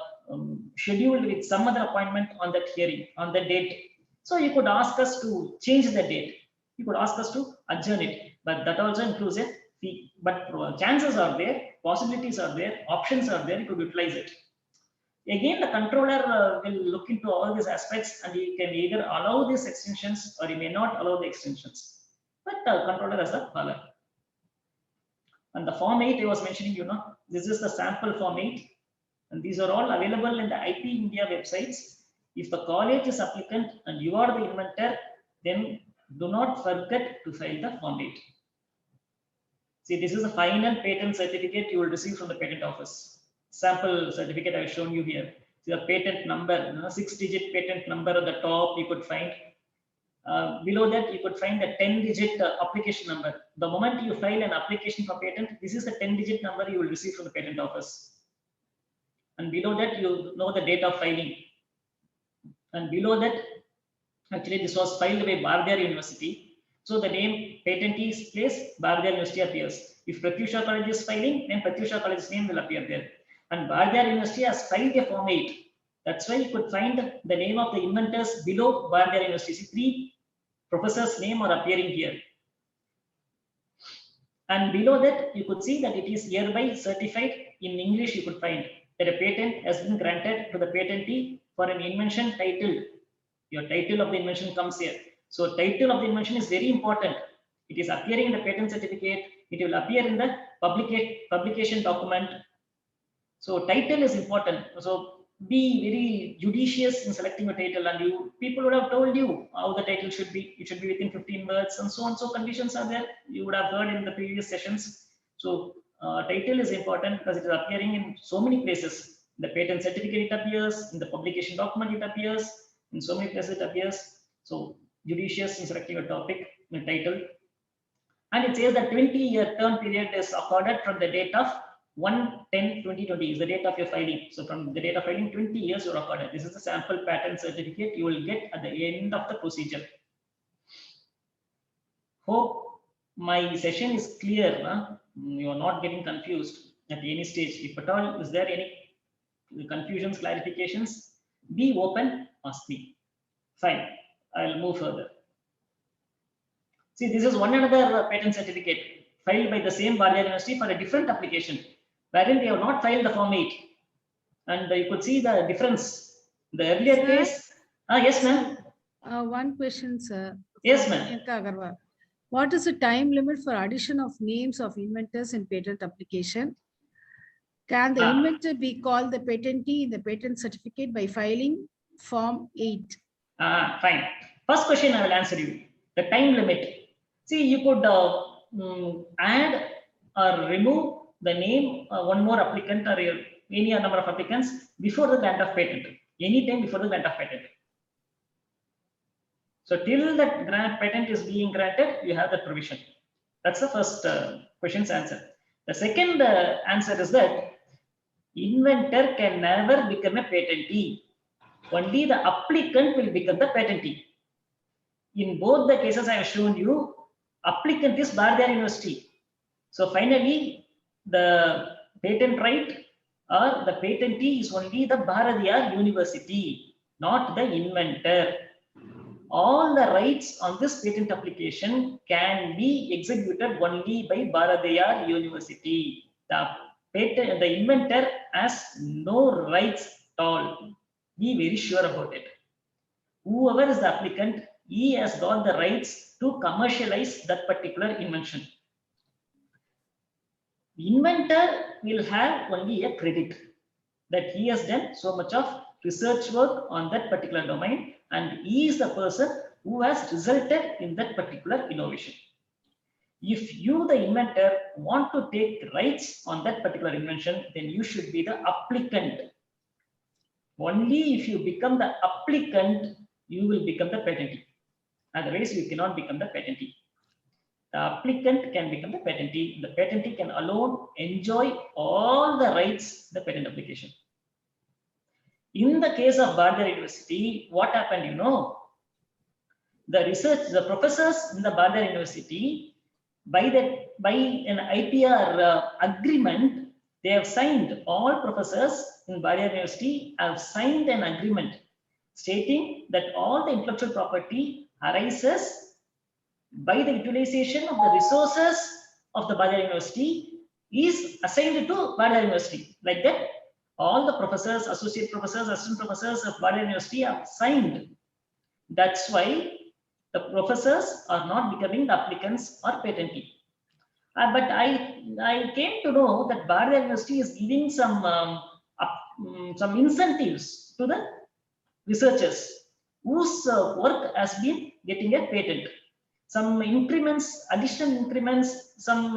scheduled with some other appointment on that hearing, on the date. So you could ask us to change the date. You could ask us to adjourn it. But that also includes a fee. But chances are there, possibilities are there, options are there, you could utilize it. Again, the controller will look into all these aspects and he can either allow these extensions or he may not allow the extensions. But the controller has the power. And the Form 8 I was mentioning, this is the sample Form 8. And these are all available in the IP India websites. If the college is applicant and you are the inventor, then do not forget to file the Form 8. See, this is the final patent certificate you will receive from the patent office. Sample certificate I have shown you here. See the patent number, 6-digit patent number at the top you could find. Below that you could find the 10-digit application number. The moment you file an application for patent, this is the 10-digit number you will receive from the patent office. And below that you know the date of filing. And below that, actually this was filed by Bardiyar University. So the name patentee's place, Bardiyar University appears. If Pratyusha College is filing, then Pratyusha College's name will appear there. And Bardiyar University has filed a Form 8. That's why you could find the name of the inventors below Bardiyar University. See, 3 professors' name are appearing here. And below that, you could see that it is hereby certified. In English, you could find that a patent has been granted to the patentee for an invention title. Your title of the invention comes here. So title of the invention is very important. It is appearing in the patent certificate. It will appear in the publication document. So title is important. So be very judicious in selecting a title, and people would have told you how the title should be. It should be within 15 words and so on. So conditions are there. You would have heard in the previous sessions. So title is important because it is appearing in so many places. The patent certificate it appears, in the publication document it appears, in so many places it appears. So judicious in selecting a topic, a title. And it says that 20-year term period is accorded from the date of 1/10/2020 is the date of your filing. So from the date of filing, 20 years you're accorded. This is the sample patent certificate you will get at the end of the procedure. Hope my session is clear. You are not getting confused at any stage. If at all, is there any confusions, clarifications? Be open, ask me. Fine, I'll move further. See, this is one another patent certificate filed by the same Bardiyar University for a different application, wherein they have not filed the Form 8. And you could see the difference. The earlier Sir? case. Yes, ma'am. One question, sir. Yes, ma'am. What is the time limit for addition of names of inventors in patent application? Can the inventor be called the patentee in the patent certificate by filing Form 8? Fine. First question I will answer you. The time limit. See, you could add or remove the name one more applicant or any number of applicants before the grant of patent. Anytime before the grant of patent. So till that patent is being granted, you have that provision. That's the first question's answer. The second answer is that inventor can never become a patentee. Only the applicant will become the patentee. In both the cases I have shown you, applicant is Bardiyar University. So finally, the patent right or the patentee is only the Bardiyar University, not the inventor. All the rights on this patent application can be executed only by Bardiyar University. The inventor has no rights at all. Be very sure about it. Whoever is the applicant, he has got the rights to commercialize that particular invention. The inventor will have only a credit that he has done so much of research work on that particular domain, and he is the person who has resulted in that particular innovation. If you, the inventor, want to take rights on that particular invention, then you should be the applicant. Only if you become the applicant, you will become the patentee. Otherwise, you cannot become the patentee. the applicant can become the patentee. The patentee can alone enjoy all the rights in the patent application. In the case of Bardar University, what happened, you know? The professors in the Bardar University, by an IPR agreement, they have signed, all professors in Bardar University have signed an agreement stating that all the intellectual property arises by the utilization of the resources of the Bardar University is assigned to Bardar University. Like that, all the professors, associate professors, assistant professors of Bardar University have signed. That's why the professors are not becoming the applicants or patentee. But I came to know that Bardar University is giving some incentives to the researchers whose work has been getting a patent. Some increments, additional increments, some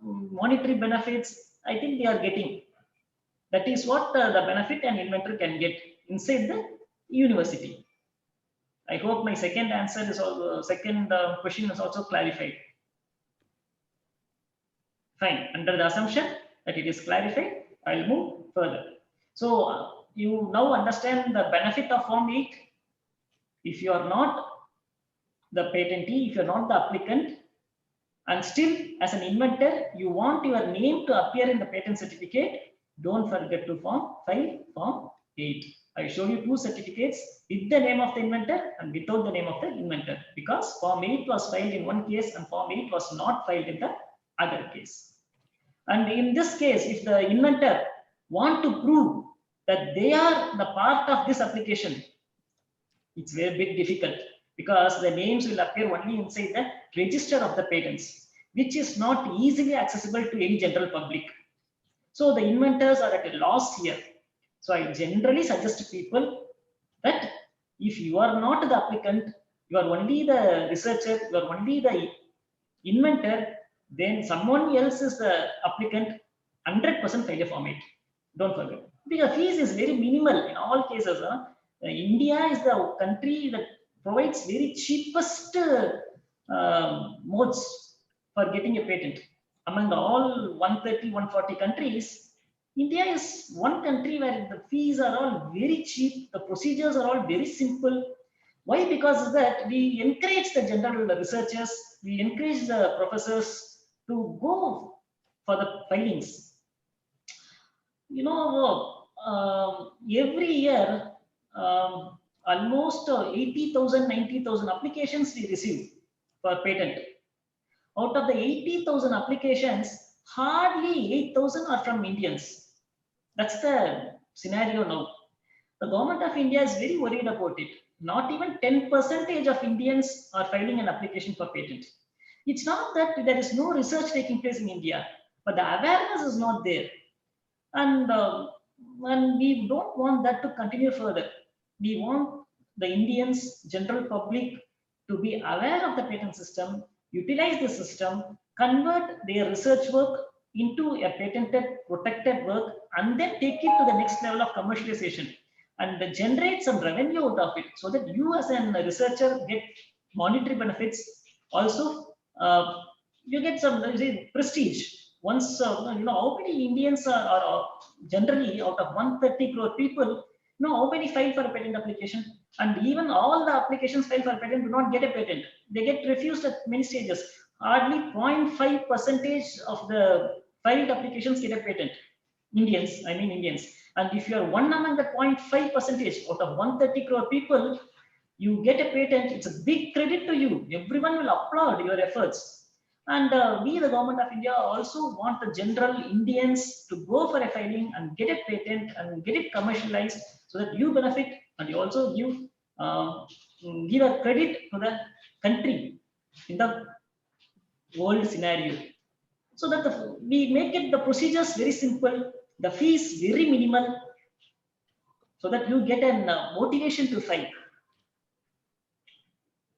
monetary benefits, I think they are getting. That is what the benefit an inventor can get inside the university. I hope my second answer is also, second question is also clarified. Fine. Under the assumption that it is clarified, I'll move further. So you now understand the benefit of Form 8. If you are not the patentee, if you're not the applicant, and still as an inventor, you want your name to appear in the patent certificate, don't forget to file Form 8. I show you two certificates with the name of the inventor and without the name of the inventor, because Form 8 was filed in one case and Form 8 was not filed in the other case. And in this case, if the inventor want to prove that they are the part of this application, it's very bit difficult, because the names will appear only inside the register of the patents, which is not easily accessible to any general public. So the inventors are at a loss here. So I generally suggest to people that if you are not the applicant, you are only the researcher, you are only the inventor, then someone else is the applicant, 100% file a Form 8. Don't forget. Because fees is very minimal in all cases. India is the country that provides very cheapest modes for getting a patent. Among all 130, 140 countries, India is one country where the fees are all very cheap, the procedures are all very simple. Why? Because of that, we encourage the general researchers, we encourage the professors to go for the filings. You know, every year, almost 80,000, 90,000 applications we receive for patent. Out of the 80,000 applications, hardly 8,000 are from Indians. That's the scenario now. The government of India is very worried about it. Not even 10% of Indians are filing an application for patent. It's not that there is no research taking place in India, but the awareness is not there. And we don't want that to continue further. We want the Indians, general public, to be aware of the patent system, utilize the system, convert their research work into a patented, protected work, and then take it to the next level of commercialization and generate some revenue out of it, so that you as a researcher get monetary benefits. Also, you get some prestige. Once, you know, how many Indians are generally out of 130 crore people, you know, how many file for a patent application? And even all the applications filed for patent do not get a patent. They get refused at many stages. Hardly 0.5% of the filed applications get a patent. Indians, I mean Indians. And if you are one among the 0.5% out of 130 crore people, you get a patent, it's a big credit to you. Everyone will applaud your efforts. And we, the government of India, also want the general Indians to go for a filing and get a patent and get it commercialized, so that you benefit and you also give a credit to the country in the world scenario. So that we make it the procedures very simple, the fees very minimal, so that you get a motivation to file.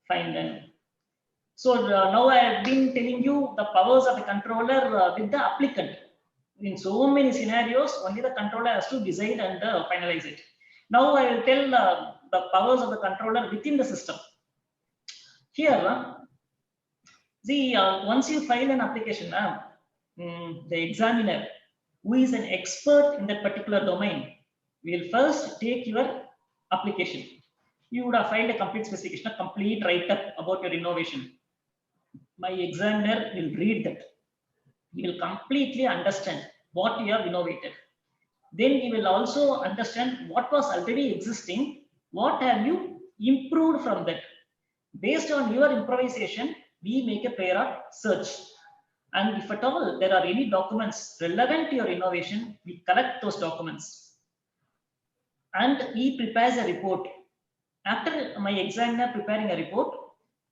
Fine then. So now I have been telling you the powers of the controller with the applicant. In so many scenarios, only the controller has to decide and finalize it. Now I will tell the powers of the controller within the system. Here, See, once you file an application, the examiner, who is an expert in that particular domain, will first take your application. You would have filed a complete specification, a complete write-up about your innovation. My examiner will read that. He will completely understand what you have innovated. Then he will also understand what was already existing, what have you improved from that. Based on your improvisation, we make a prior search. And if at all there are any documents relevant to your innovation, we collect those documents. And he prepares a report. After my examiner preparing a report,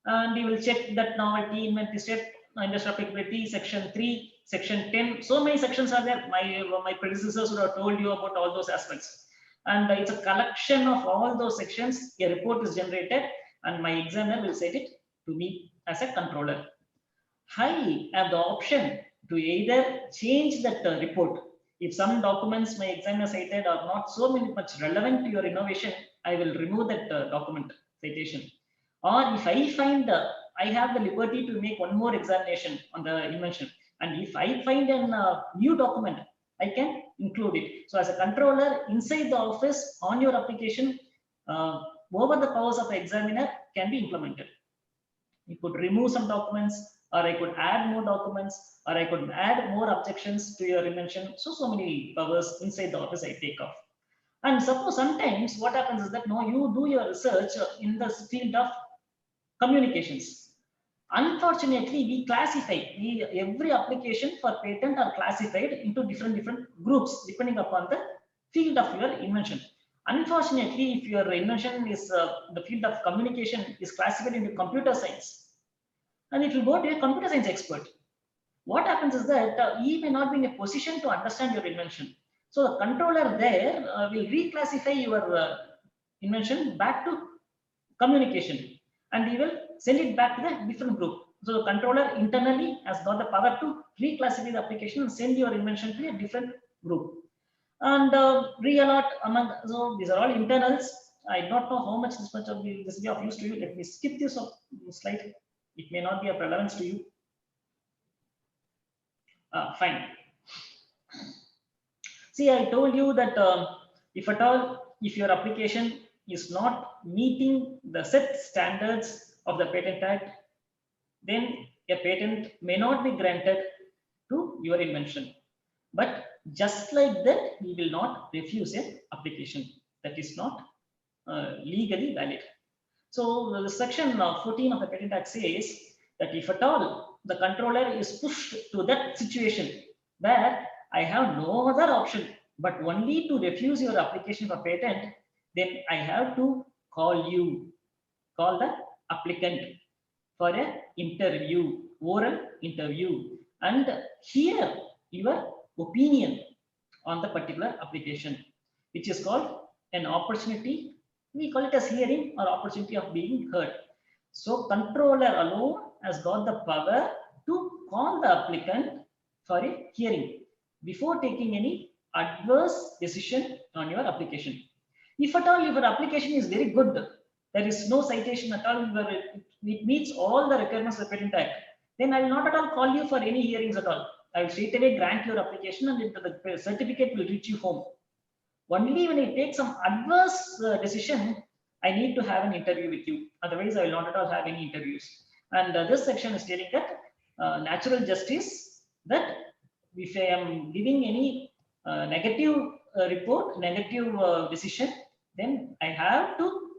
and he will check that novelty, inventive step, industrial applicability, section 3, section 10. So many sections are there. My predecessors would have told you about all those aspects. And it's a collection of all those sections. A report is generated, and my examiner will send it to me as a controller. I have the option to either change that report. If some documents my examiner cited are not so much relevant to your innovation, I will remove that document citation. Or if I find I have the liberty to make one more examination on the invention, and if I find a new document, I can include it. So as a controller inside the office on your application, over the powers of the examiner can be implemented. You could remove some documents, or I could add more documents, or I could add more objections to your invention. So many powers inside the office I take off. And suppose sometimes what happens is that no, you do your research in the field of communications. Unfortunately, we classify every application for patent are classified into different groups depending upon the field of your invention. Unfortunately, if your invention is the field of communication is classified into computer science, and it will go to a computer science expert. What happens is that he may not be in a position to understand your invention. So the controller there will reclassify your invention back to communication, and he will send it back to the different group. So the controller internally has got the power to reclassify the application and send your invention to a different group. And reallot among, so these are all internals. I don't know how much this will be of use to you. Let me skip this slide. It may not be of relevance to you. Fine. See, I told you that if at all, if your application is not meeting the set standards of the Patent Act, then a patent may not be granted to your invention. But just like that, we will not refuse an application that is not legally valid. So the section 14 of the Patent Act says that if at all the controller is pushed to that situation where I have no other option but only to refuse your application for patent, then I have to call the applicant for an interview, oral interview, and hear your opinion on the particular application, which is called an opportunity. We call it as hearing or opportunity of being heard. So controller alone has got the power to call the applicant for a hearing before taking any adverse decision on your application. If at all your application is very good, there is no citation at all, it meets all the requirements of the Patent Act, then I will not at all call you for any hearings at all. I will straight away grant your application and the certificate will reach you home. Only when I take some adverse decision, I need to have an interview with you. Otherwise, I will not at all have any interviews. And this section is stating that natural justice, that if I am giving any negative report, negative decision, then I have to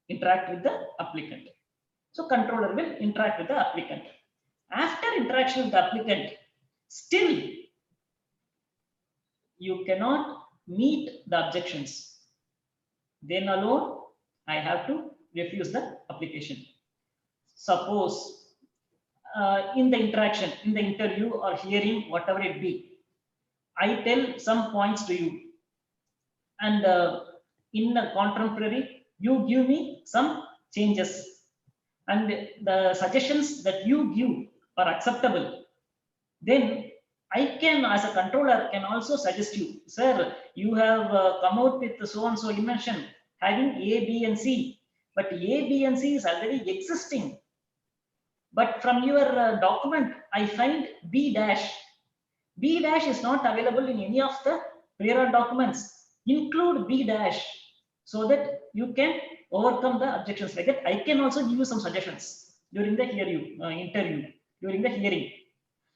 interact with the applicant. So controller will interact with the applicant. After interaction with the applicant, still you cannot meet the objections. Then alone, I have to refuse the application. Suppose in the interaction, in the interview or hearing, whatever it be, I tell some points to you, and in the contemporary, you give me some changes, and the suggestions that you give are acceptable, then I can, as a controller, can also suggest you, sir, you have come out with so and so invention having A, B, and C, but A, B, and C is already existing. But from your document, I find B dash. B dash is not available in any of the prior documents. Include B dash so that you can overcome the objections. Like that, I can also give you some suggestions during the interview, during the hearing.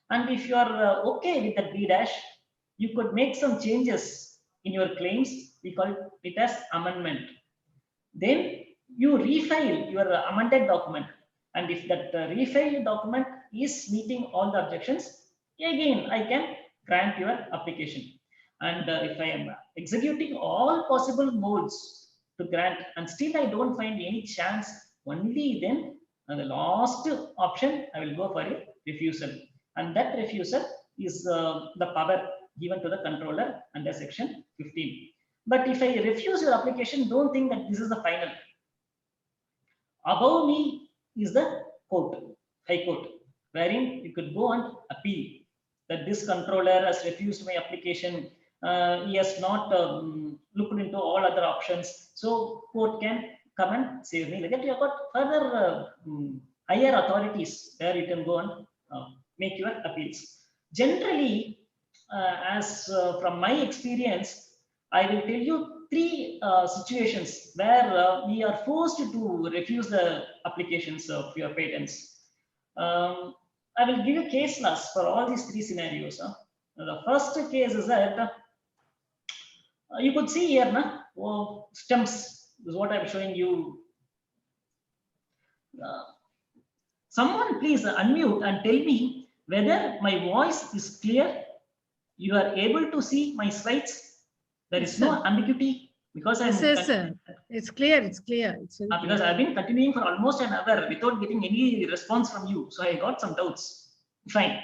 And if you are okay with the B dash, you could make some changes in your claims. We call it as amendment. Then you refile your amended document. And if that refiled document is meeting all the objections, again, I can grant your application. And if I am executing all possible modes to grant and still I don't find any chance, only then the last option, I will go for a refusal. And that refusal is the power given to the controller under section 15. But if I refuse your application, don't think that this is the final. Above me is the court, High Court, wherein you could go and appeal that this controller has refused my application. He has not looked into all other options. So court can come and save me. Like that, you have got further higher authorities where you can go and make your appeals. Generally, as from my experience, I will tell you three situations where we are forced to refuse the applications of your patents. I will give you case laws for all these three scenarios. The first case is that you could see here, stems is what I'm showing you. Someone please unmute and tell me whether my voice is clear. You are able to see my slides. There is no ambiguity because I'm. Yes, sir. It's clear. It's clear. It's because I've been continuing for almost an hour without getting any response from you, so I got some doubts. Fine.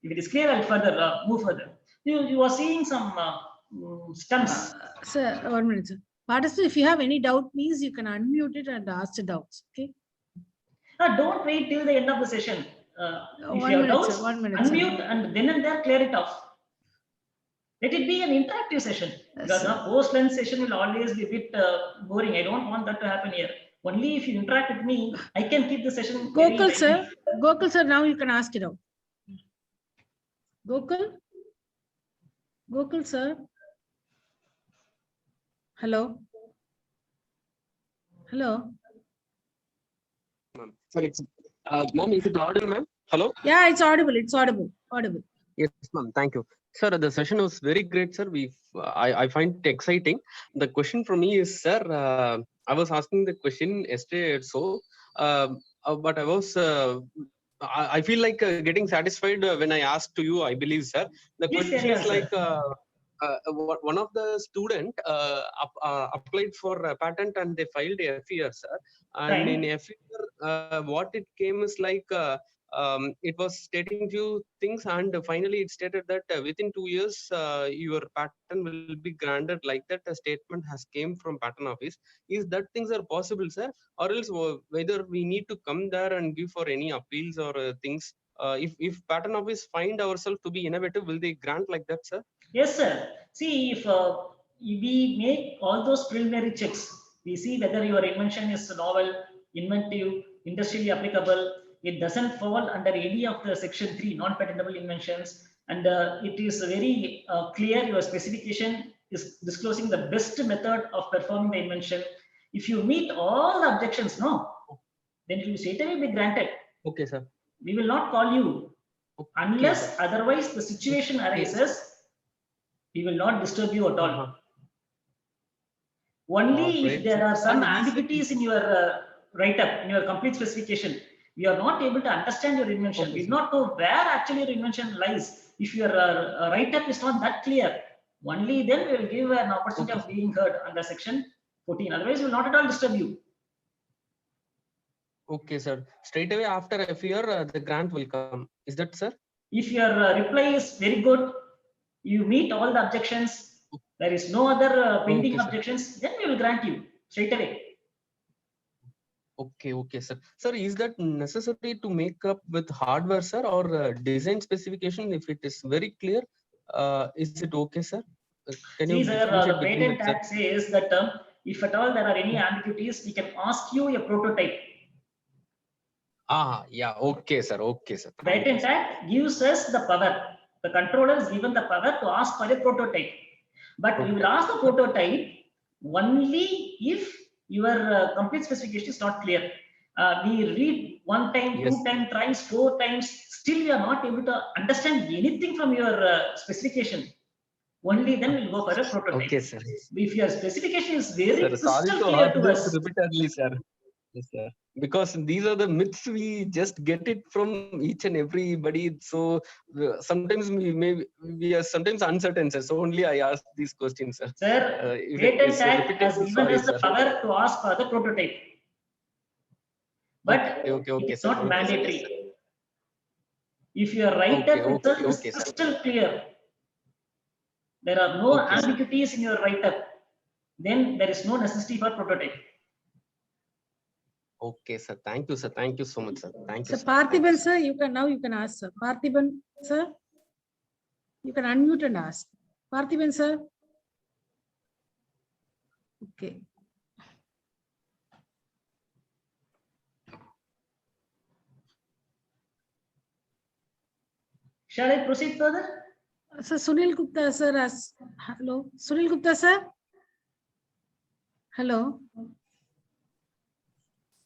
If it is clear, I'll further move further. You are seeing some stems. Sir, 1 minute, sir. Participant, if you have any doubt, please you can unmute it and ask the doubts. Okay. Don't wait till the end of the session. If 1 you have minute, doubts, sir. 1 minute, unmute sir. and then and there clear it off. Let it be an interactive session. Because Sir. a post-lunch session will always be a bit boring. I don't want that to happen here. Only if you interact with me, I can keep the session. Gokul, sir. Gokul, sir, now you can ask it out. Gokul? Gokul, sir. Hello? Hello? Sorry, ma'am, is it audible, ma'am? Hello? Yeah, it's audible. It's audible. Audible. Yes, ma'am. Thank you. Sir, the session was very great, sir. I find it exciting. The question for me is, sir, I was asking the question yesterday, so, but I was, I feel like getting satisfied when I asked to you, I believe, sir. The question is like, one of the student applied for a patent and they filed a FER, sir. And in FER, what it came is like, it was stating few things, and finally it stated that within 2 years your patent will be granted, like that a statement has came from patent office. Is that things are possible, sir, or else whether we need to come there and give for any appeals or things? If patent office find ourselves to be innovative, will they grant like that, sir? Yes, sir. See, if we make all those preliminary checks, we see whether your invention is novel, inventive, industrially applicable. It doesn't fall under any of the section 3 non-patentable inventions, and it is very clear your specification is disclosing the best method of performing the invention. If you meet all the objections, then it will straight away be granted. Okay, sir. We will not call you unless otherwise the situation arises. We will not disturb you at all. Only if there are some ambiguities in your write-up, in your complete specification, we are not able to understand your invention. We do not know where actually your invention lies. If your write-up is not that clear, only then we will give an opportunity of being heard under section 14. Otherwise, we will not at all disturb you. Okay, sir. Straight away after FER, the grant will come. Is that, sir? If your reply is very good, you meet all the objections, there is no other pending objections, then we will grant you straight away. Okay, sir. Sir, is that necessary to make up with hardware, sir, or design specification? If it is very clear, is it okay, sir? Can you sir, the Patent Act says that if at all there are any ambiguities, we can ask you a prototype. Yeah. Okay, sir. Okay, sir. Thank you, Patent sir. Act gives us the power. The controller is given the power to ask for a prototype. But you will ask the prototype only if your complete specification is not clear. We read one time, Yes. 2 times, thrice, 4 times, still you are not able to understand anything from your specification. Only then we'll go for a prototype. Okay, sir. If your specification is very Sir, sorry crystal to clear ask to this us, repeatedly, sir. Yes, sir. Because these are the myths we just get it from each and everybody. So sometimes we are sometimes uncertain, sir. So only I ask these questions, sir. sir, If it Patent is Act has repeated, given sorry, us the sir. power to ask for the prototype. But Okay, it is sir. not Okay, sir. mandatory. If your write-up itself is Okay, sir. crystal clear, there are no Okay, sir. ambiguities in your write-up, then there is no necessity for prototype. Okay, sir. Thank you, sir. Thank you so much, sir. Thank you, So sir. Thank you, Parthiban, sir. sir, you can ask, sir. Parthiban, sir, you can unmute and ask. Parthiban, sir. Okay. Shall I proceed further? Sir, Sunil Gupta, sir, hello. Sunil Gupta, sir. Hello.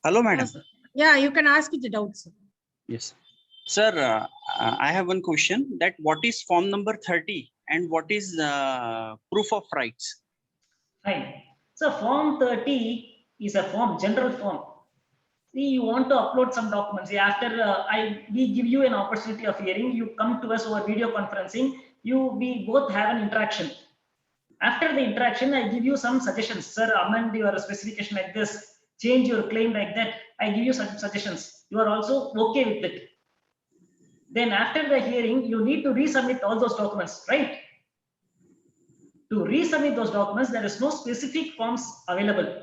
Hello, madam. Yeah, you can ask the doubt, sir. Yes. Sir, I have one question that what is form number 30 and what is proof of rights? Fine. So form 30 is a form, general form. See, you want to upload some documents. See, after we give you an opportunity of hearing, you come to us over video conferencing, we both have an interaction. After the interaction, I give you some suggestions. Sir, amend your specification like this, change your claim like that. I give you some suggestions. You are also okay with it. Then after the hearing, you need to resubmit all those documents, right? To resubmit those documents, there is no specific forms available.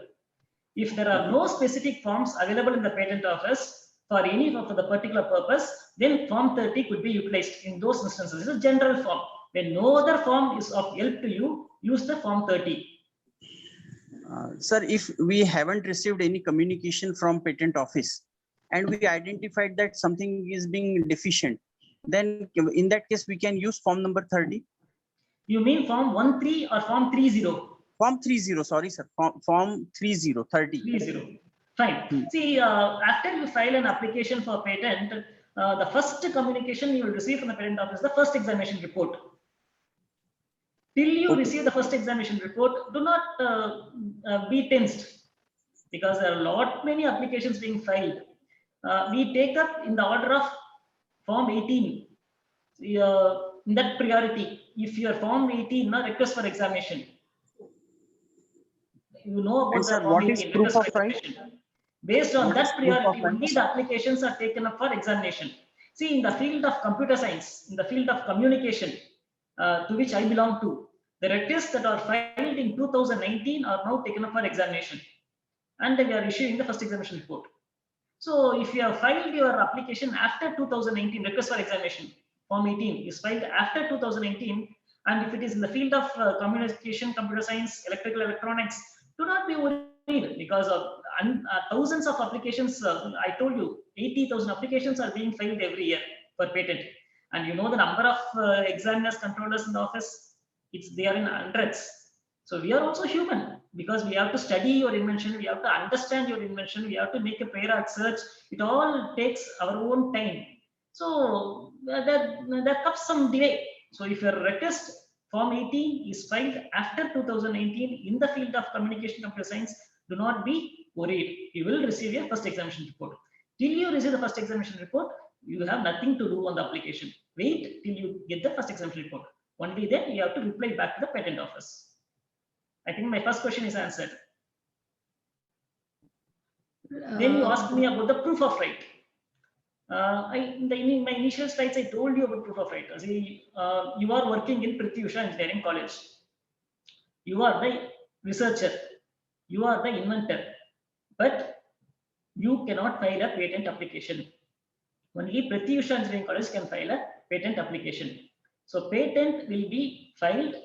If there are no specific forms available in the patent office for any of the particular purpose, then form 30 could be utilized in those instances. It's a general form. When no other form is of help to you, use the form 30. Sir, if we haven't received any communication from patent office and we identified that something is being deficient, then in that case, we can use form number 30. You mean form 13 or form 30? Form 30, sorry, sir. Form 30, 30. 30. Fine. See, after you file an application for patent, the first communication you will receive from the patent office is the first examination report. Till you receive the first examination report, do not be tensed, because there are many applications being filed. We take up in the order of form 18. In that priority, if your form 18 request for examination, you know about And the sir, form what is 18 proof request for of right? examination. Based on What is that proof of priority, only rights? the applications are taken up for examination. See, in the field of computer science, in the field of communication, to which I belong to, the requests that are filed in 2019 are now taken up for examination, and we are issuing the first examination report. So if you have filed your application after 2019, request for examination, form 18 is filed after 2019, and if it is in the field of communication, computer science, electrical electronics, do not be worried, because of thousands of applications. I told you 80,000 applications are being filed every year for patent, and you know the number of examiners, controllers in the office, they are in hundreds. So we are also human, because we have to study your invention, we have to understand your invention, we have to make a prior art search. It all takes our own time. So that comes some delay. So if your request form 18 is filed after 2019 in the field of communication computer science, do not be worried. You will receive a first examination report. Till you receive the first examination report, you have nothing to do on the application. Wait till you get the first examination report. Only then you have to reply back to the patent office. I think my first question is answered. Then you asked me about the proof of right. In my initial slides, I told you about proof of right. See, you are working in Prosecution Engineering College. You are the researcher. You are the inventor. But you cannot file a patent application. Only Prosecution Engineering College can file a patent application. So patent will be filed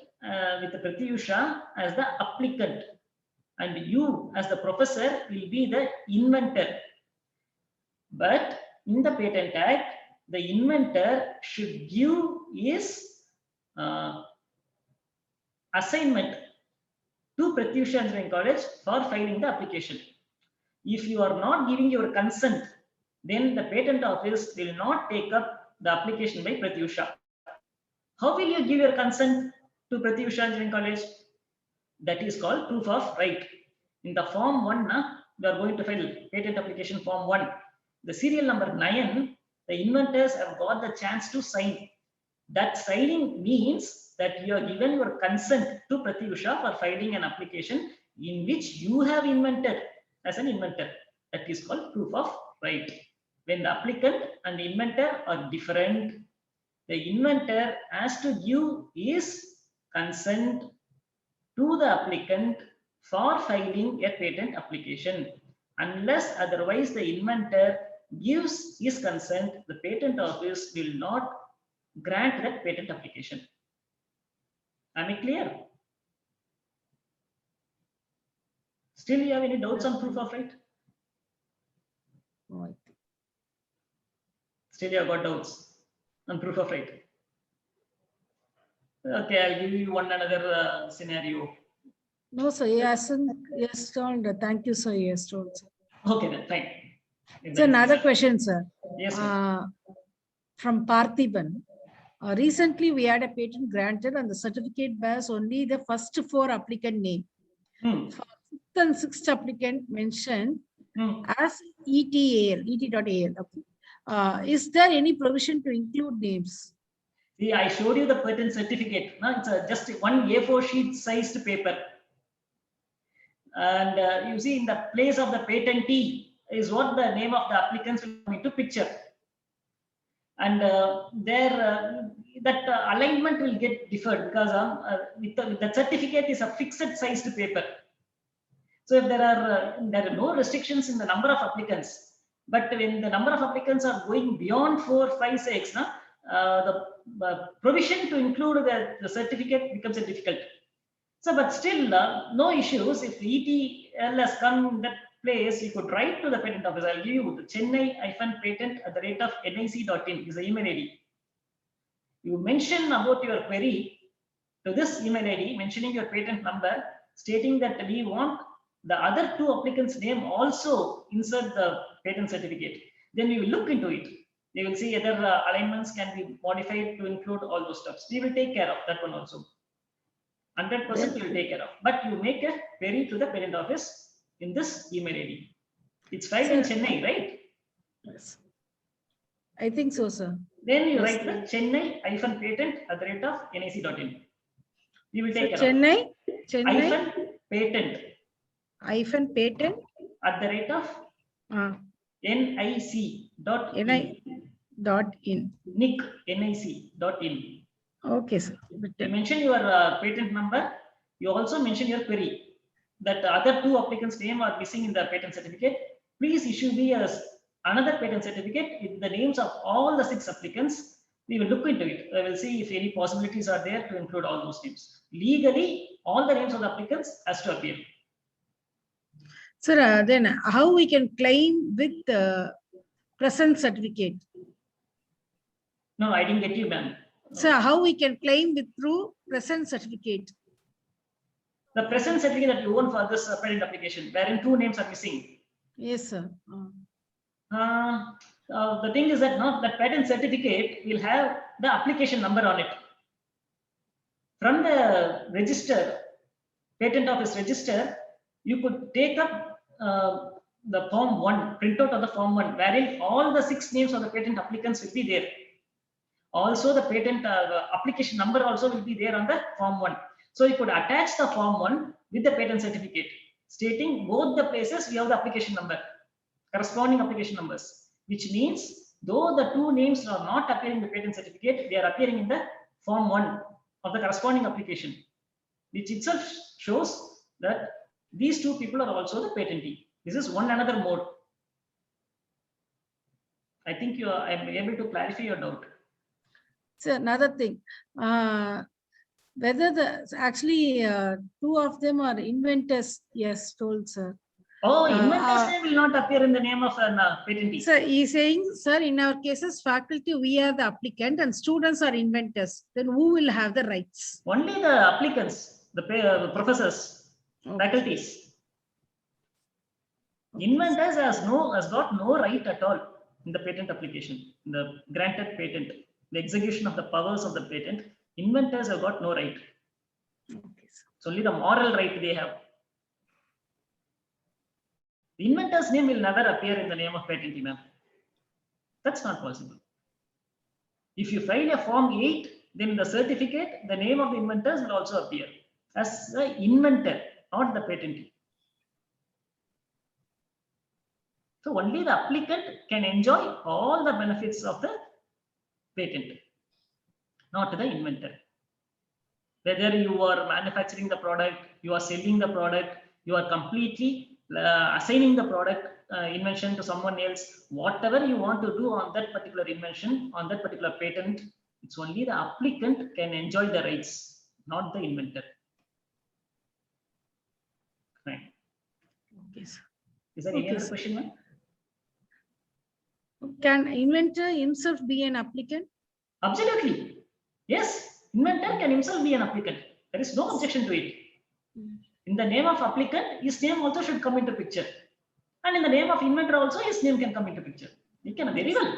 with the Pratyusha as the applicant, and you as the professor will be the inventor. But in the Patent Act, the inventor should give his assignment to Pratyusha Engineering College for filing the application. If you are not giving your consent, then the patent office will not take up the application by Pratyusha. How will you give your consent to Pratyusha Engineering College? That is called proof of right. In the form 1, we are going to file patent application form 1. The serial number 9, the inventors have got the chance to sign. That signing means that you have given your consent to Pratyusha for filing an application in which you have invented as an inventor. That is called proof of right. When the applicant and the inventor are different, the inventor has to give his consent to the applicant for filing a patent application. Unless otherwise the inventor gives his consent, the patent office will not grant that patent application. Am I clear? Still you have any doubts on proof of right? Oh, Still you have got doubts on proof of right? Okay, I'll give you one another scenario. no, sir. Yes, yes, told. Thank you, sir. Yes, told, sir. Okay, then fine. So another question, sir. Yes, from Parthiban. Recently, we had a patent granted and the certificate bears only the first 4 applicant name. For 5th and 6th applicant mentioned as ETAL, ET.AL. Okay. Is there any provision to include names? See, I showed you the patent certificate. No, it's just one A4 sheet sized paper. And you see in the place of the patentee is what the name of the applicants will come into picture. And that alignment will get differed because with the certificate is a fixed sized paper. So if there are no restrictions in the number of applicants, but when the number of applicants are going beyond 4, 5, 6, the provision to include the certificate becomes a difficult. So, but still, no issues. If ETL has come in that place, you could write to the patent office. I'll give you the Chennai-patent@nic.in is the email ID. You mention about your query to this email ID, mentioning your patent number, stating that we want the other 2 applicants' name also insert the patent certificate. Then we will look into it. We will see whether alignments can be modified to include all those stuff. We will take care of that one also. 100% you will take care of. But you make a query to the patent office in this email ID. It's filed in Chennai, right? Yes. I think so, sir. Then you write the Chennai-patent@nic.in. We will take care Chennai, of Chennai -patent -patent @nic.in. nic.in. Okay, sir. You mention your patent number. You also mention your query that the other 2 applicants' name are missing in the patent certificate. Please issue me another patent certificate with the names of all the 6 applicants. We will look into it. I will see if any possibilities are there to include all those names. Legally, all the names of the applicants has to appear. Sir, then how we can claim with the present certificate? No, I didn't get you, ma'am. Sir, how we can claim with through present certificate? The present certificate that you want for this patent application, wherein 2 names are missing. Yes, sir. The thing is that now that patent certificate will have the application number on it. From the register, patent office register, you could take up the form 1, printout of the form 1, wherein all the 6 names of the patent applicants will be there. Also, the patent application number also will be there on the form 1. So you could attach the form 1 with the patent certificate, stating both the places you have the application number, corresponding application numbers, which means though the 2 names are not appearing in the patent certificate, they are appearing in the form 1 of the corresponding application, which itself shows that these 2 people are also the patentee. This is one another mode. I think I am able to clarify your doubt. So another thing, whether actually 2 of them are inventors, yes, told, sir. Oh, inventor's name will not appear in the name of an patentee. Sir, he's saying, sir, in our cases, faculty, we are the applicant and students are inventors. Then who will have the rights? Only the applicants, the professors, faculties. Inventors has got no right at all in the patent application, in the granted patent, the execution of the powers of the patent. Inventors have got no right. Okay, sir. It's only the moral right they have. The inventor's name will never appear in the name of patentee, ma'am. That's not possible. If you file a Form 8, then in the certificate, the name of the inventors will also appear as the inventor, not the patentee. So only the applicant can enjoy all the benefits of the patent, not the inventor. Whether you are manufacturing the product, you are selling the product, you are completely assigning the product invention to someone else, whatever you want to do on that particular invention, on that particular patent, it's only the applicant can enjoy the rights, not the inventor. Right. Okay, sir. Is there any other question, ma'am? Can inventor himself be an applicant? Absolutely. Yes, inventor can himself be an applicant. There is no objection to it. In the name of applicant, his name also should come into picture. And in the name of inventor also, his name can come into picture. He can very well.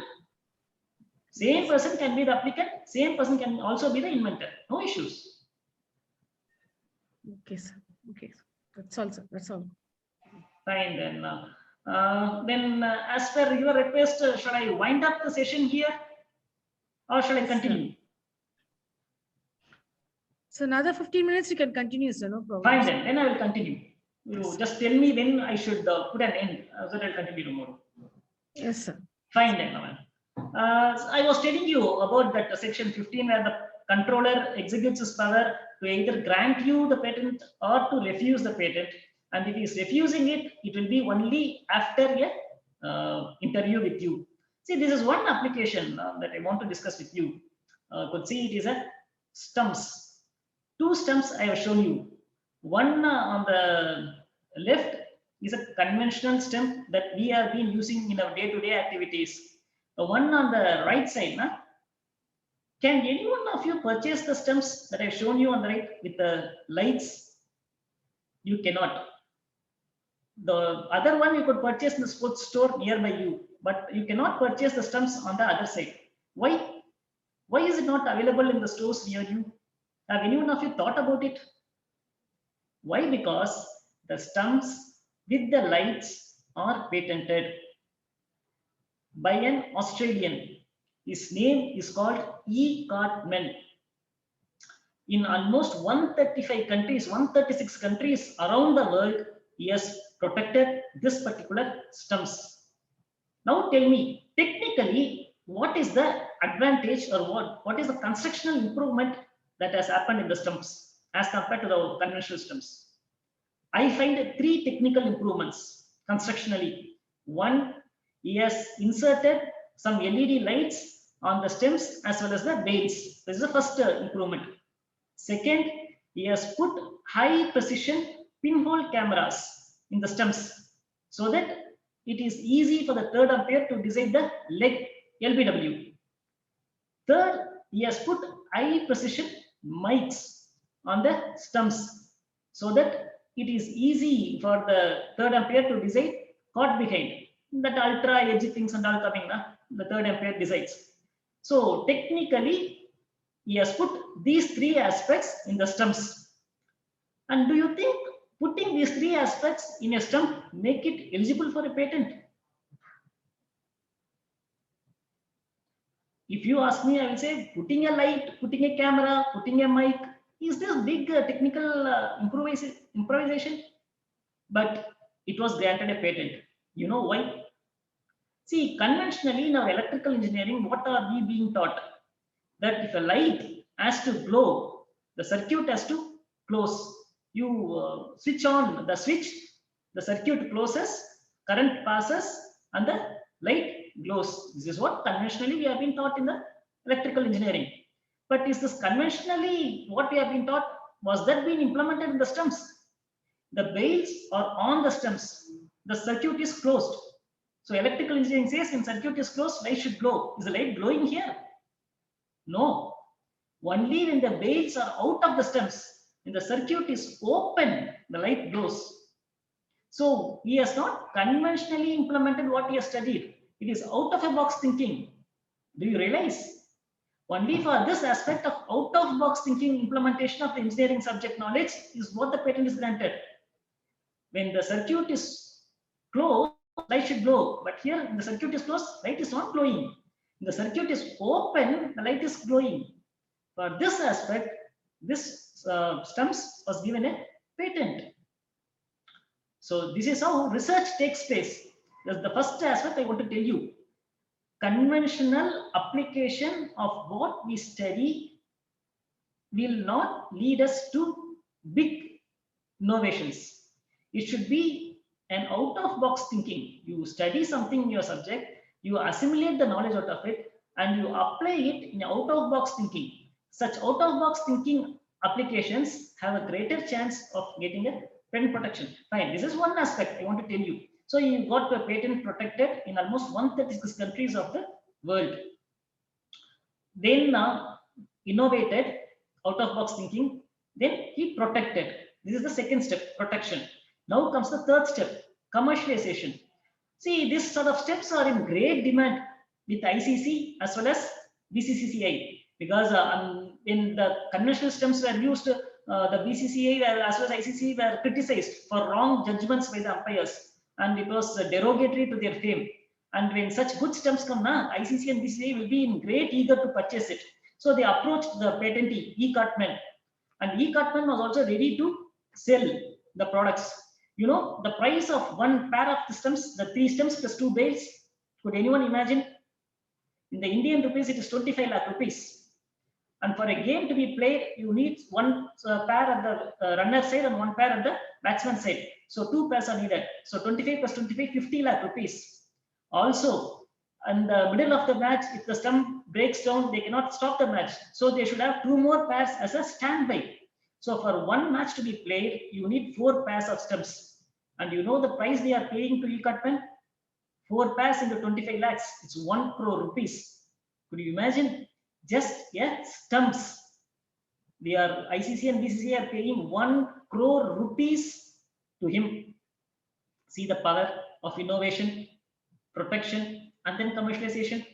Same person can be the applicant, same person can also be the inventor. No issues. Okay, sir. Okay, that's all, sir. That's all. Fine, then. As per your request, shall I wind up the session here, or shall I continue? So another 15 minutes, you can continue, sir. No problem. Fine, then I will continue. You just tell me when I should put an end, so that I'll continue tomorrow. Yes, sir. Fine, then, ma'am. I was telling you about that section 15, where the controller executes his power to either grant you the patent or to refuse the patent. And if he is refusing it, it will be only after a interview with you. See, this is one application that I want to discuss with you. Could see it is a stumps. Two stumps I have shown you. One on the left is a conventional stump that we have been using in our day-to-day activities. The one on the right side, can any one of you purchase the stumps that I have shown you on the right with the lights? You cannot. The other one you could purchase in the sports store nearby you, but you cannot purchase the stumps on the other side. Why? Why is it not available in the stores near you? Have any one of you thought about it? Why? Because the stumps with the lights are patented by an Australian. His name is called E. Cartman. In almost 135 countries, 136 countries around the world, he has protected this particular stumps. Now tell me, technically, what is the advantage, or what is the constructional improvement that has happened in the stumps as compared to the conventional stumps? I find three technical improvements constructionally. One, he has inserted some LED lights on the stems as well as the bails. This is the first improvement. Second, he has put high precision pinhole cameras in the stems so that it is easy for the third umpire to decide the leg LBW. Third, he has put high precision mics on the stumps so that it is easy for the third umpire to decide caught behind. That ultra edgy things and all coming, the third umpire decides. So technically, he has put these three aspects in the stumps. And do you think putting these three aspects in a stump make it eligible for a patent? If you ask me, I will say putting a light, putting a camera, putting a mic, is this big technical improvisation? But it was granted a patent. You know why? See, conventionally in our electrical engineering, what are we being taught? That if a light has to glow, the circuit has to close. You switch on the switch, the circuit closes, current passes, and the light glows. This is what conventionally we have been taught in the electrical engineering. But is this conventionally what we have been taught? Was that being implemented in the stumps? The bails are on the stumps. the circuit is closed. So electrical engineering says when circuit is closed, light should glow. Is the light glowing here? No. Only when the bails are out of the stems, when the circuit is open, the light glows. So he has not conventionally implemented what he has studied. It is out of a box thinking. Do you realize? Only for this aspect of out of box thinking implementation of the engineering subject knowledge is what the patent is granted. When the circuit is closed, light should glow. But here, when the circuit is closed, light is not glowing. When the circuit is open, the light is glowing. For this aspect, this stems was given a patent. So this is how research takes place. That's the first aspect I want to tell you. Conventional application of what we study will not lead us to big innovations. It should be an out-of-box thinking. You study something in your subject, you assimilate the knowledge out of it, and you apply it in out-of-box thinking. Such out-of-box thinking applications have a greater chance of getting a patent protection. Fine, this is one aspect I want to tell you. So you got the patent protected in almost 136 countries of the world. Then innovated out-of-box thinking, then he protected. This is the second step, protection. Now comes the third step, commercialization. See, these sort of steps are in great demand with ICC as well as BCCCI, because when the conventional stems were used, the BCCI as well as ICC were criticized for wrong judgments by the umpires, and it was derogatory to their fame. And when such good stems come now, ICC and BCCI will be in great eager to purchase it. So they approached the patentee, E. Cartman, and E. Cartman was also ready to sell the products. You know, the price of one pair of the stems, the 3 stems plus 2 bails, could anyone imagine? In the Indian rupees, it is 25 lakh rupees. And for a game to be played, you need one pair at the runner side and one pair at the batsman side. So 2 pairs are needed. So 25 plus 25, 50 lakh rupees. Also, in the middle of the match, if the stump breaks down, they cannot stop the match. So they should have 2 more pairs as a standby. So for one match to be played, you need 4 pairs of stumps. And you know the price they are paying to E. Cartman? 4 pairs into 25 lakhs. It's 1 crore rupees. Could you imagine? Just stumps. They are ICC and BCCI are paying 1 crore rupees to him. See the power of innovation, protection, and then commercialization.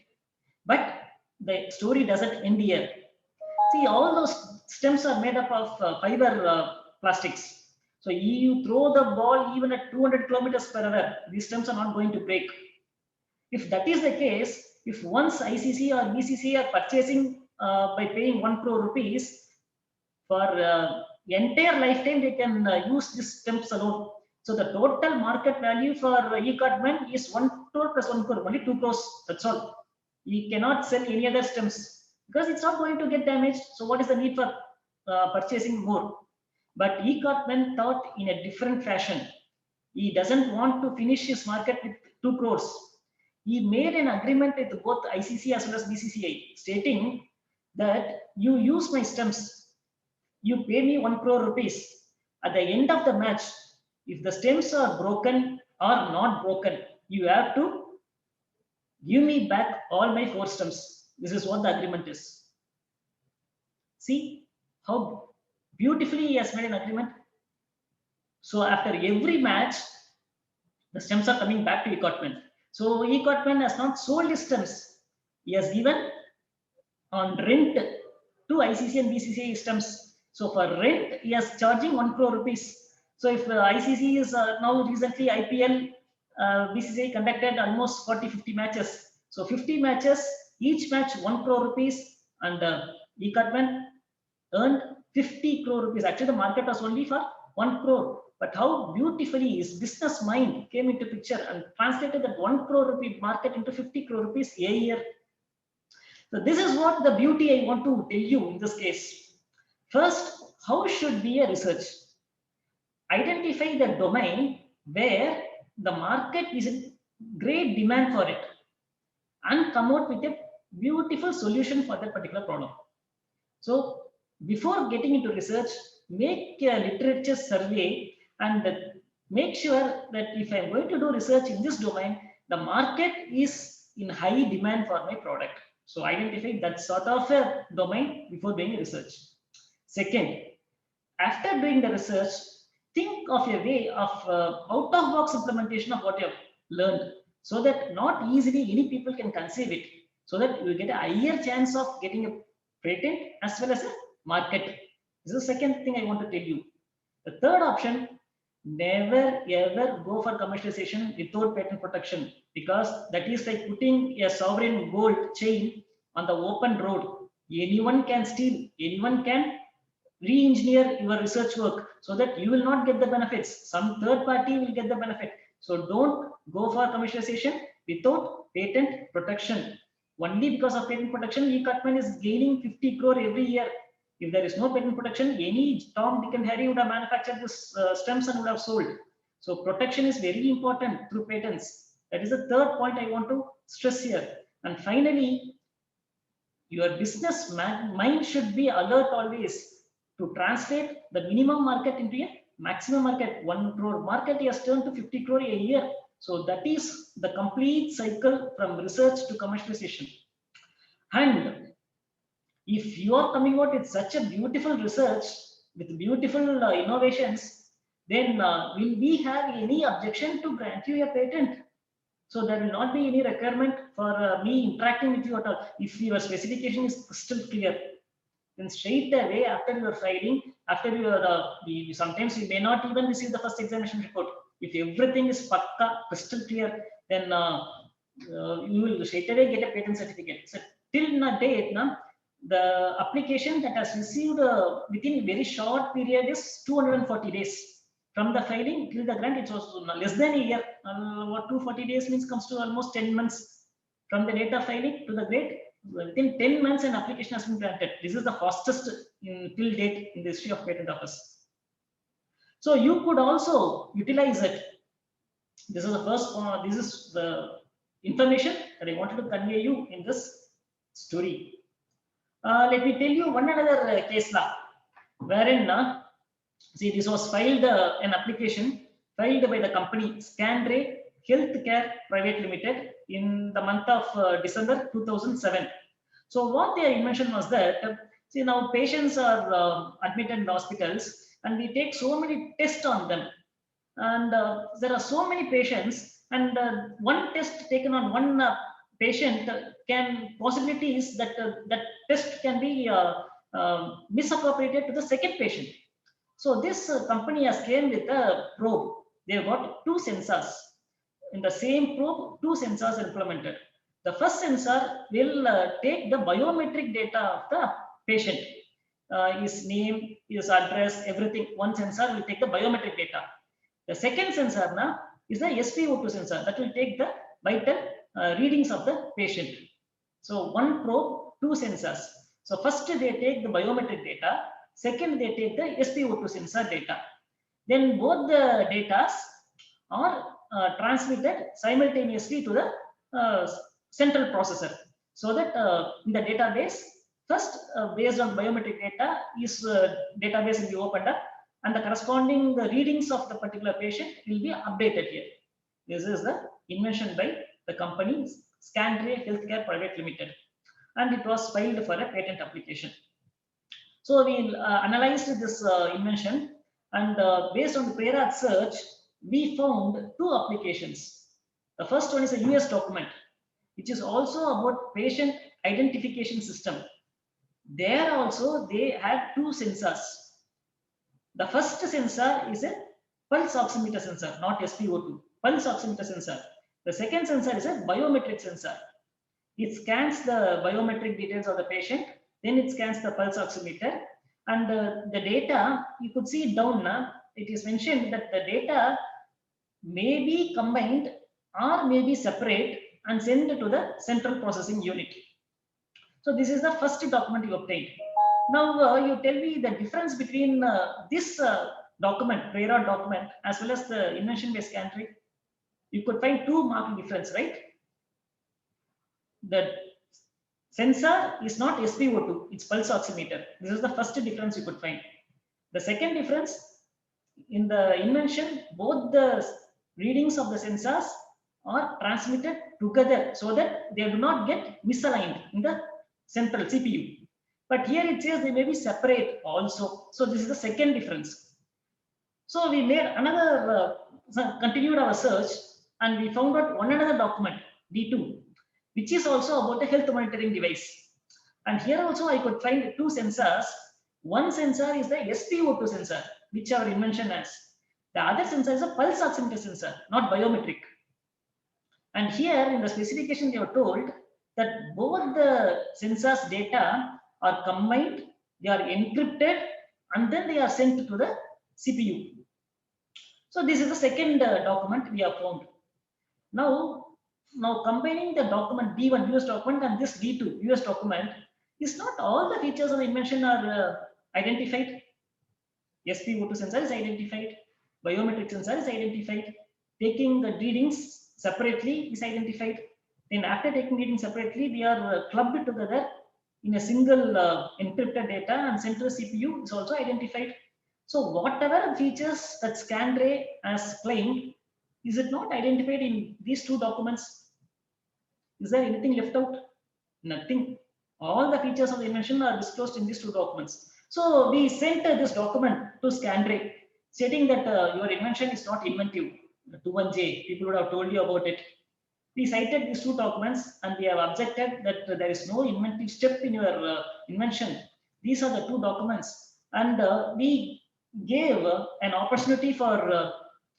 But the story doesn't end here. See, all those stems are made up of fiber plastics. So you throw the ball even at 200 kilometers per hour, these stems are not going to break. If that is the case, if once ICC or BCCI are purchasing by paying 1 crore rupees, for entire lifetime they can use these stems alone. So the total market value for E. Cartman is 1 crore plus 1 crore, only 2 crores, that's all. He cannot sell any other stems because it's not going to get damaged. So what is the need for purchasing more? But E. Cartman thought in a different fashion. He doesn't want to finish his market with 2 crores. He made an agreement with both ICC as well as BCCI, stating that you use my stems, you pay me 1 crore rupees. At the end of the match, if the stems are broken or not broken, you have to give me back all my 4 stems. This is what the agreement is. See how beautifully he has made an agreement. So after every match, the stems are coming back to E. Cartman. So E. Cartman has not sold his stems. He has given on rent to ICC and BCCI stems. So for rent, he is charging 1 crore rupees. So if ICC is now recently IPL, BCCI conducted almost 40-50 matches. So 50 matches, each match 1 crore rupees, and E. Cartman earned 50 crore rupees. Actually, the market was only for 1 crore. But how beautifully his business mind came into picture and translated that 1 crore rupee market into 50 crore rupees a year. So this is what the beauty I want to tell you in this case. First, how should be a research? Identify the domain where the market is in great demand for it and come out with a beautiful solution for that particular problem. So before getting into research, make a literature survey and make sure that if I'm going to do research in this domain, the market is in high demand for my product. So identify that sort of a domain before doing research. Second, after doing the research, think of a way of out-of-box implementation of what you have learned, so that not easily any people can conceive it, so that you get a higher chance of getting a patent as well as a market. This is the second thing I want to tell you. The third option, never ever go for commercialization without patent protection, because that is like putting a sovereign gold chain on the open road. Anyone can steal, anyone can re-engineer your research work, so that you will not get the benefits. Some third party will get the benefit. So don't go for commercialization without patent protection. Only because of patent protection, E-Cutman is gaining 50 crore every year. If there is no patent protection, any Tom, Dick and Harry would have manufactured this stems and would have sold. So protection is very important through patents. That is the third point I want to stress here. And finally, your business mind should be alert always to translate the minimum market into a maximum market. 1 crore market has turned to 50 crore a year. So that is the complete cycle from research to commercialization. And if you are coming out with such a beautiful research with beautiful innovations, then will we have any objection to grant you a patent? So there will not be any requirement for me interacting with you at all. If your specification is crystal clear, then straight away after your filing, after your sometimes you may not even receive the first examination report. If everything is pakka, crystal clear, then you will straight away get a patent certificate. So till date, the application that has received within a very short period is 240 days. From the filing till the grant, it was less than a year. What 240 days means comes to almost 10 months. From the date of filing to the grant, within 10 months an application has been granted. This is the fastest till date in the history of patent office. So you could also utilize it. This is the first, this is the information that I wanted to convey you in this story. Let me tell you one another case law, wherein see, this was filed an application filed by the company Scanray Healthcare Private Limited in the month of December 2007. So what their invention was that, see, now patients are admitted in hospitals and we take so many tests on them, and there are so many patients, and one test taken on one patient can possibilities that that test can be misappropriated to the second patient. So this company has came with a probe. They got 2 sensors. In the same probe, 2 sensors implemented. The first sensor will take the biometric data of the patient, his name, his address, everything. One sensor will take the biometric data. The second sensor is the SpO2 sensor that will take the vital readings of the patient. So one probe, 2 sensors. So first they take the biometric data. Second, they take the SpO2 sensor data. Then both the data are transmitted simultaneously to the central processor, so that in the database, first based on biometric data, is database will be opened up, and the corresponding readings of the particular patient will be updated here. This is the invention by the company Scanray Healthcare Private Limited, and it was filed for a patent application. So we analyzed this invention, and based on the prior art search, we found 2 applications. The first one is a US document, which is also about patient identification system. There also they had 2 sensors. The first sensor is a pulse oximeter sensor, not SpO2, pulse oximeter sensor. The second sensor is a biometric sensor. It scans the biometric details of the patient, then it scans the pulse oximeter, and the data, you could see down, it is mentioned that the data may be combined or may be separate and sent to the central processing unit. So this is the first document you obtained. Now you tell me the difference between this document, prior art document, as well as the invention by Scanray. You could find 2 marked difference, right? The sensor is not SpO2, it's pulse oximeter. This is the first difference you could find. The second difference, in the invention, both the readings of the sensors are transmitted together so that they do not get misaligned in the central CPU. But here it says they may be separate also. So this is the second difference. So we made another, continued our search, and we found out one another document, D2, which is also about a health monitoring device. And here also I could find two sensors. One sensor is the SpO2 sensor, which our invention has. The other sensor is a pulse oximeter sensor, not biometric. And here in the specification, they are told that both the sensors data are combined, they are encrypted, and then they are sent to the CPU. So this is the second document we have found. Now combining the document D1 US document and this D2 US document, is not all the features of the invention are identified. SpO2 sensor is identified, biometric sensor is identified, taking the readings separately is identified. Then after taking readings separately, they are clubbed together in a single encrypted data and sent to the CPU is also identified. So whatever features that Scanray has claimed, is it not identified in these two documents? Is there anything left out? Nothing. All the features of the invention are disclosed in these two documents. So we sent this document to Scanray stating that your invention is not inventive. The 21J, people would have told you about it. We cited these two documents and we have objected that there is no inventive step in your invention. These are the two documents, and we gave an opportunity for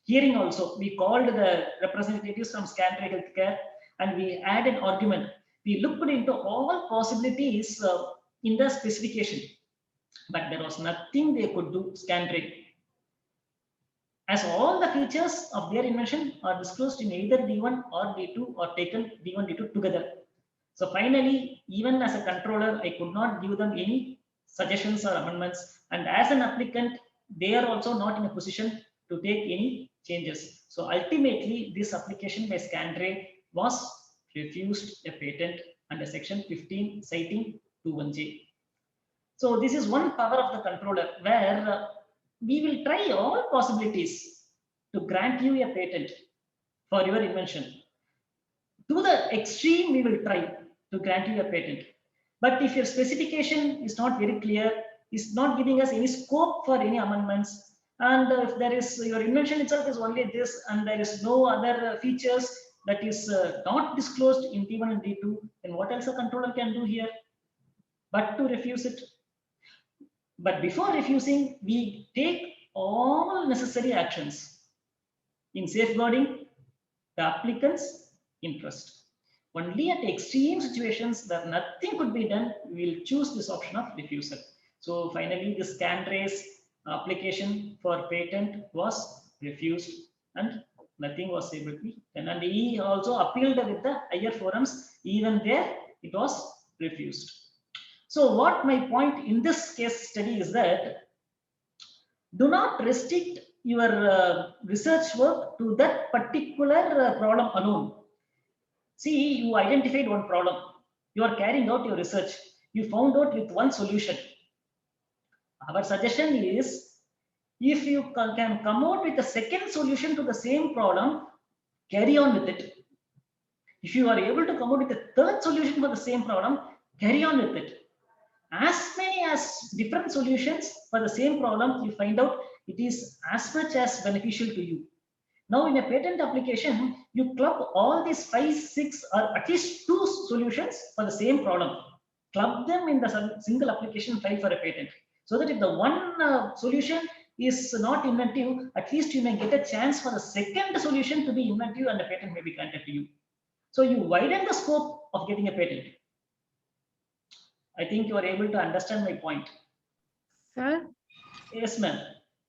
hearing also. We called the representatives from Scanray Healthcare and we had an argument. We looked into all possibilities in the specification, but there was nothing they could do, Scanray, as all the features of their invention are disclosed in either D1 or D2 or taken D1, D2 together. So finally, even as a controller, I could not give them any suggestions or amendments. And as an applicant, they are also not in a position to take any changes. So ultimately, this application by Scanray was refused a patent under section 15 citing 21J. So this is one power of the controller where we will try all possibilities to grant you a patent for your invention. To the extreme, we will try to grant you a patent. But if your specification is not very clear, is not giving us any scope for any amendments, and if there is, your invention itself is only this, and there is no other features that is not disclosed in D1 and D2, then what else a controller can do here but to refuse it? But before refusing, we take all necessary actions in safeguarding the applicant's interest. Only at extreme situations where nothing could be done, we will choose this option of refusal. So finally, this Scanray's application for patent was refused and nothing was able to be done. And he also appealed with the higher forums. Even there, it was refused. So what my point in this case study is that do not restrict your research work to that particular problem alone. See, you identified one problem. You are carrying out your research. You found out with one solution. Our suggestion is, if you can come out with a second solution to the same problem, carry on with it. If you are able to come out with a third solution for the same problem, carry on with it. As many as different solutions for the same problem, you find out it is as much as beneficial to you. Now in a patent application, you club all these 5, 6 or at least 2 solutions for the same problem. Club them in the single application, file for a patent. So that if the one solution is not inventive, at least you may get a chance for the second solution to be inventive and a patent may be granted to you. So you widen the scope of getting a patent. I think you are able to understand my point. Sir? Yes, ma'am.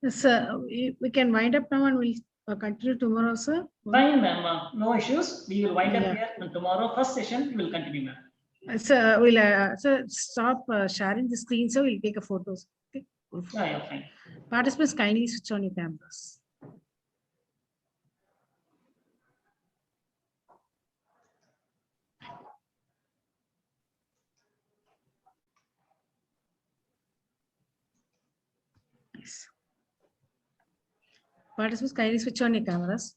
Sir, we can wind up now and we'll continue tomorrow, sir. Fine, ma'am. No issues. We will wind up here, and tomorrow, first session, we will continue, ma'am. Sir, we'll stop sharing the screen, so we'll take a photos. Okay. Yeah, fine. Participants, kindly switch on your cameras. Yes. Participants, kindly switch on your cameras.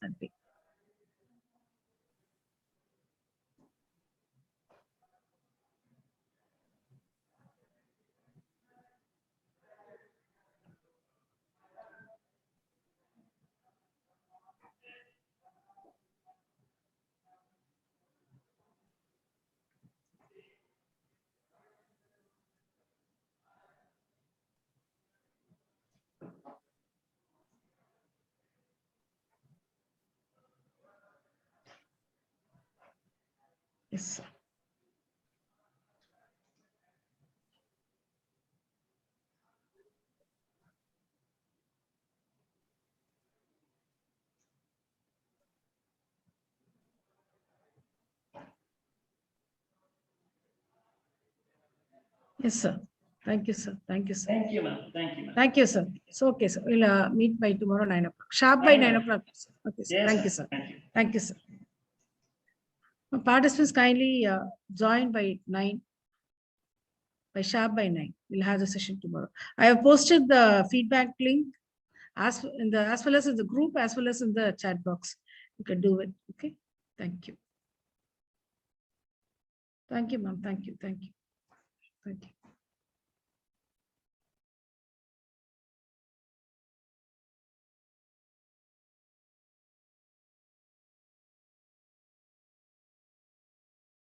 Yes, sir. Yes, sir. Thank you, sir. Thank you, sir. Thank you, ma'am. Thank you, ma'am. Thank you, sir. It's okay, sir. We'll meet by tomorrow 9 o'clock. Sharp by 9 o'clock. Okay, sir. Yes, Thank ma'am. you, sir. Thank you. Thank you, sir. Participants, kindly join by 9. By sharp by 9. We'll have the session tomorrow. I have posted the feedback link as well as in the group, as well as in the chat box. You can do it. Okay. Thank you. Thank you, ma'am. Thank you. Thank you. Thank you.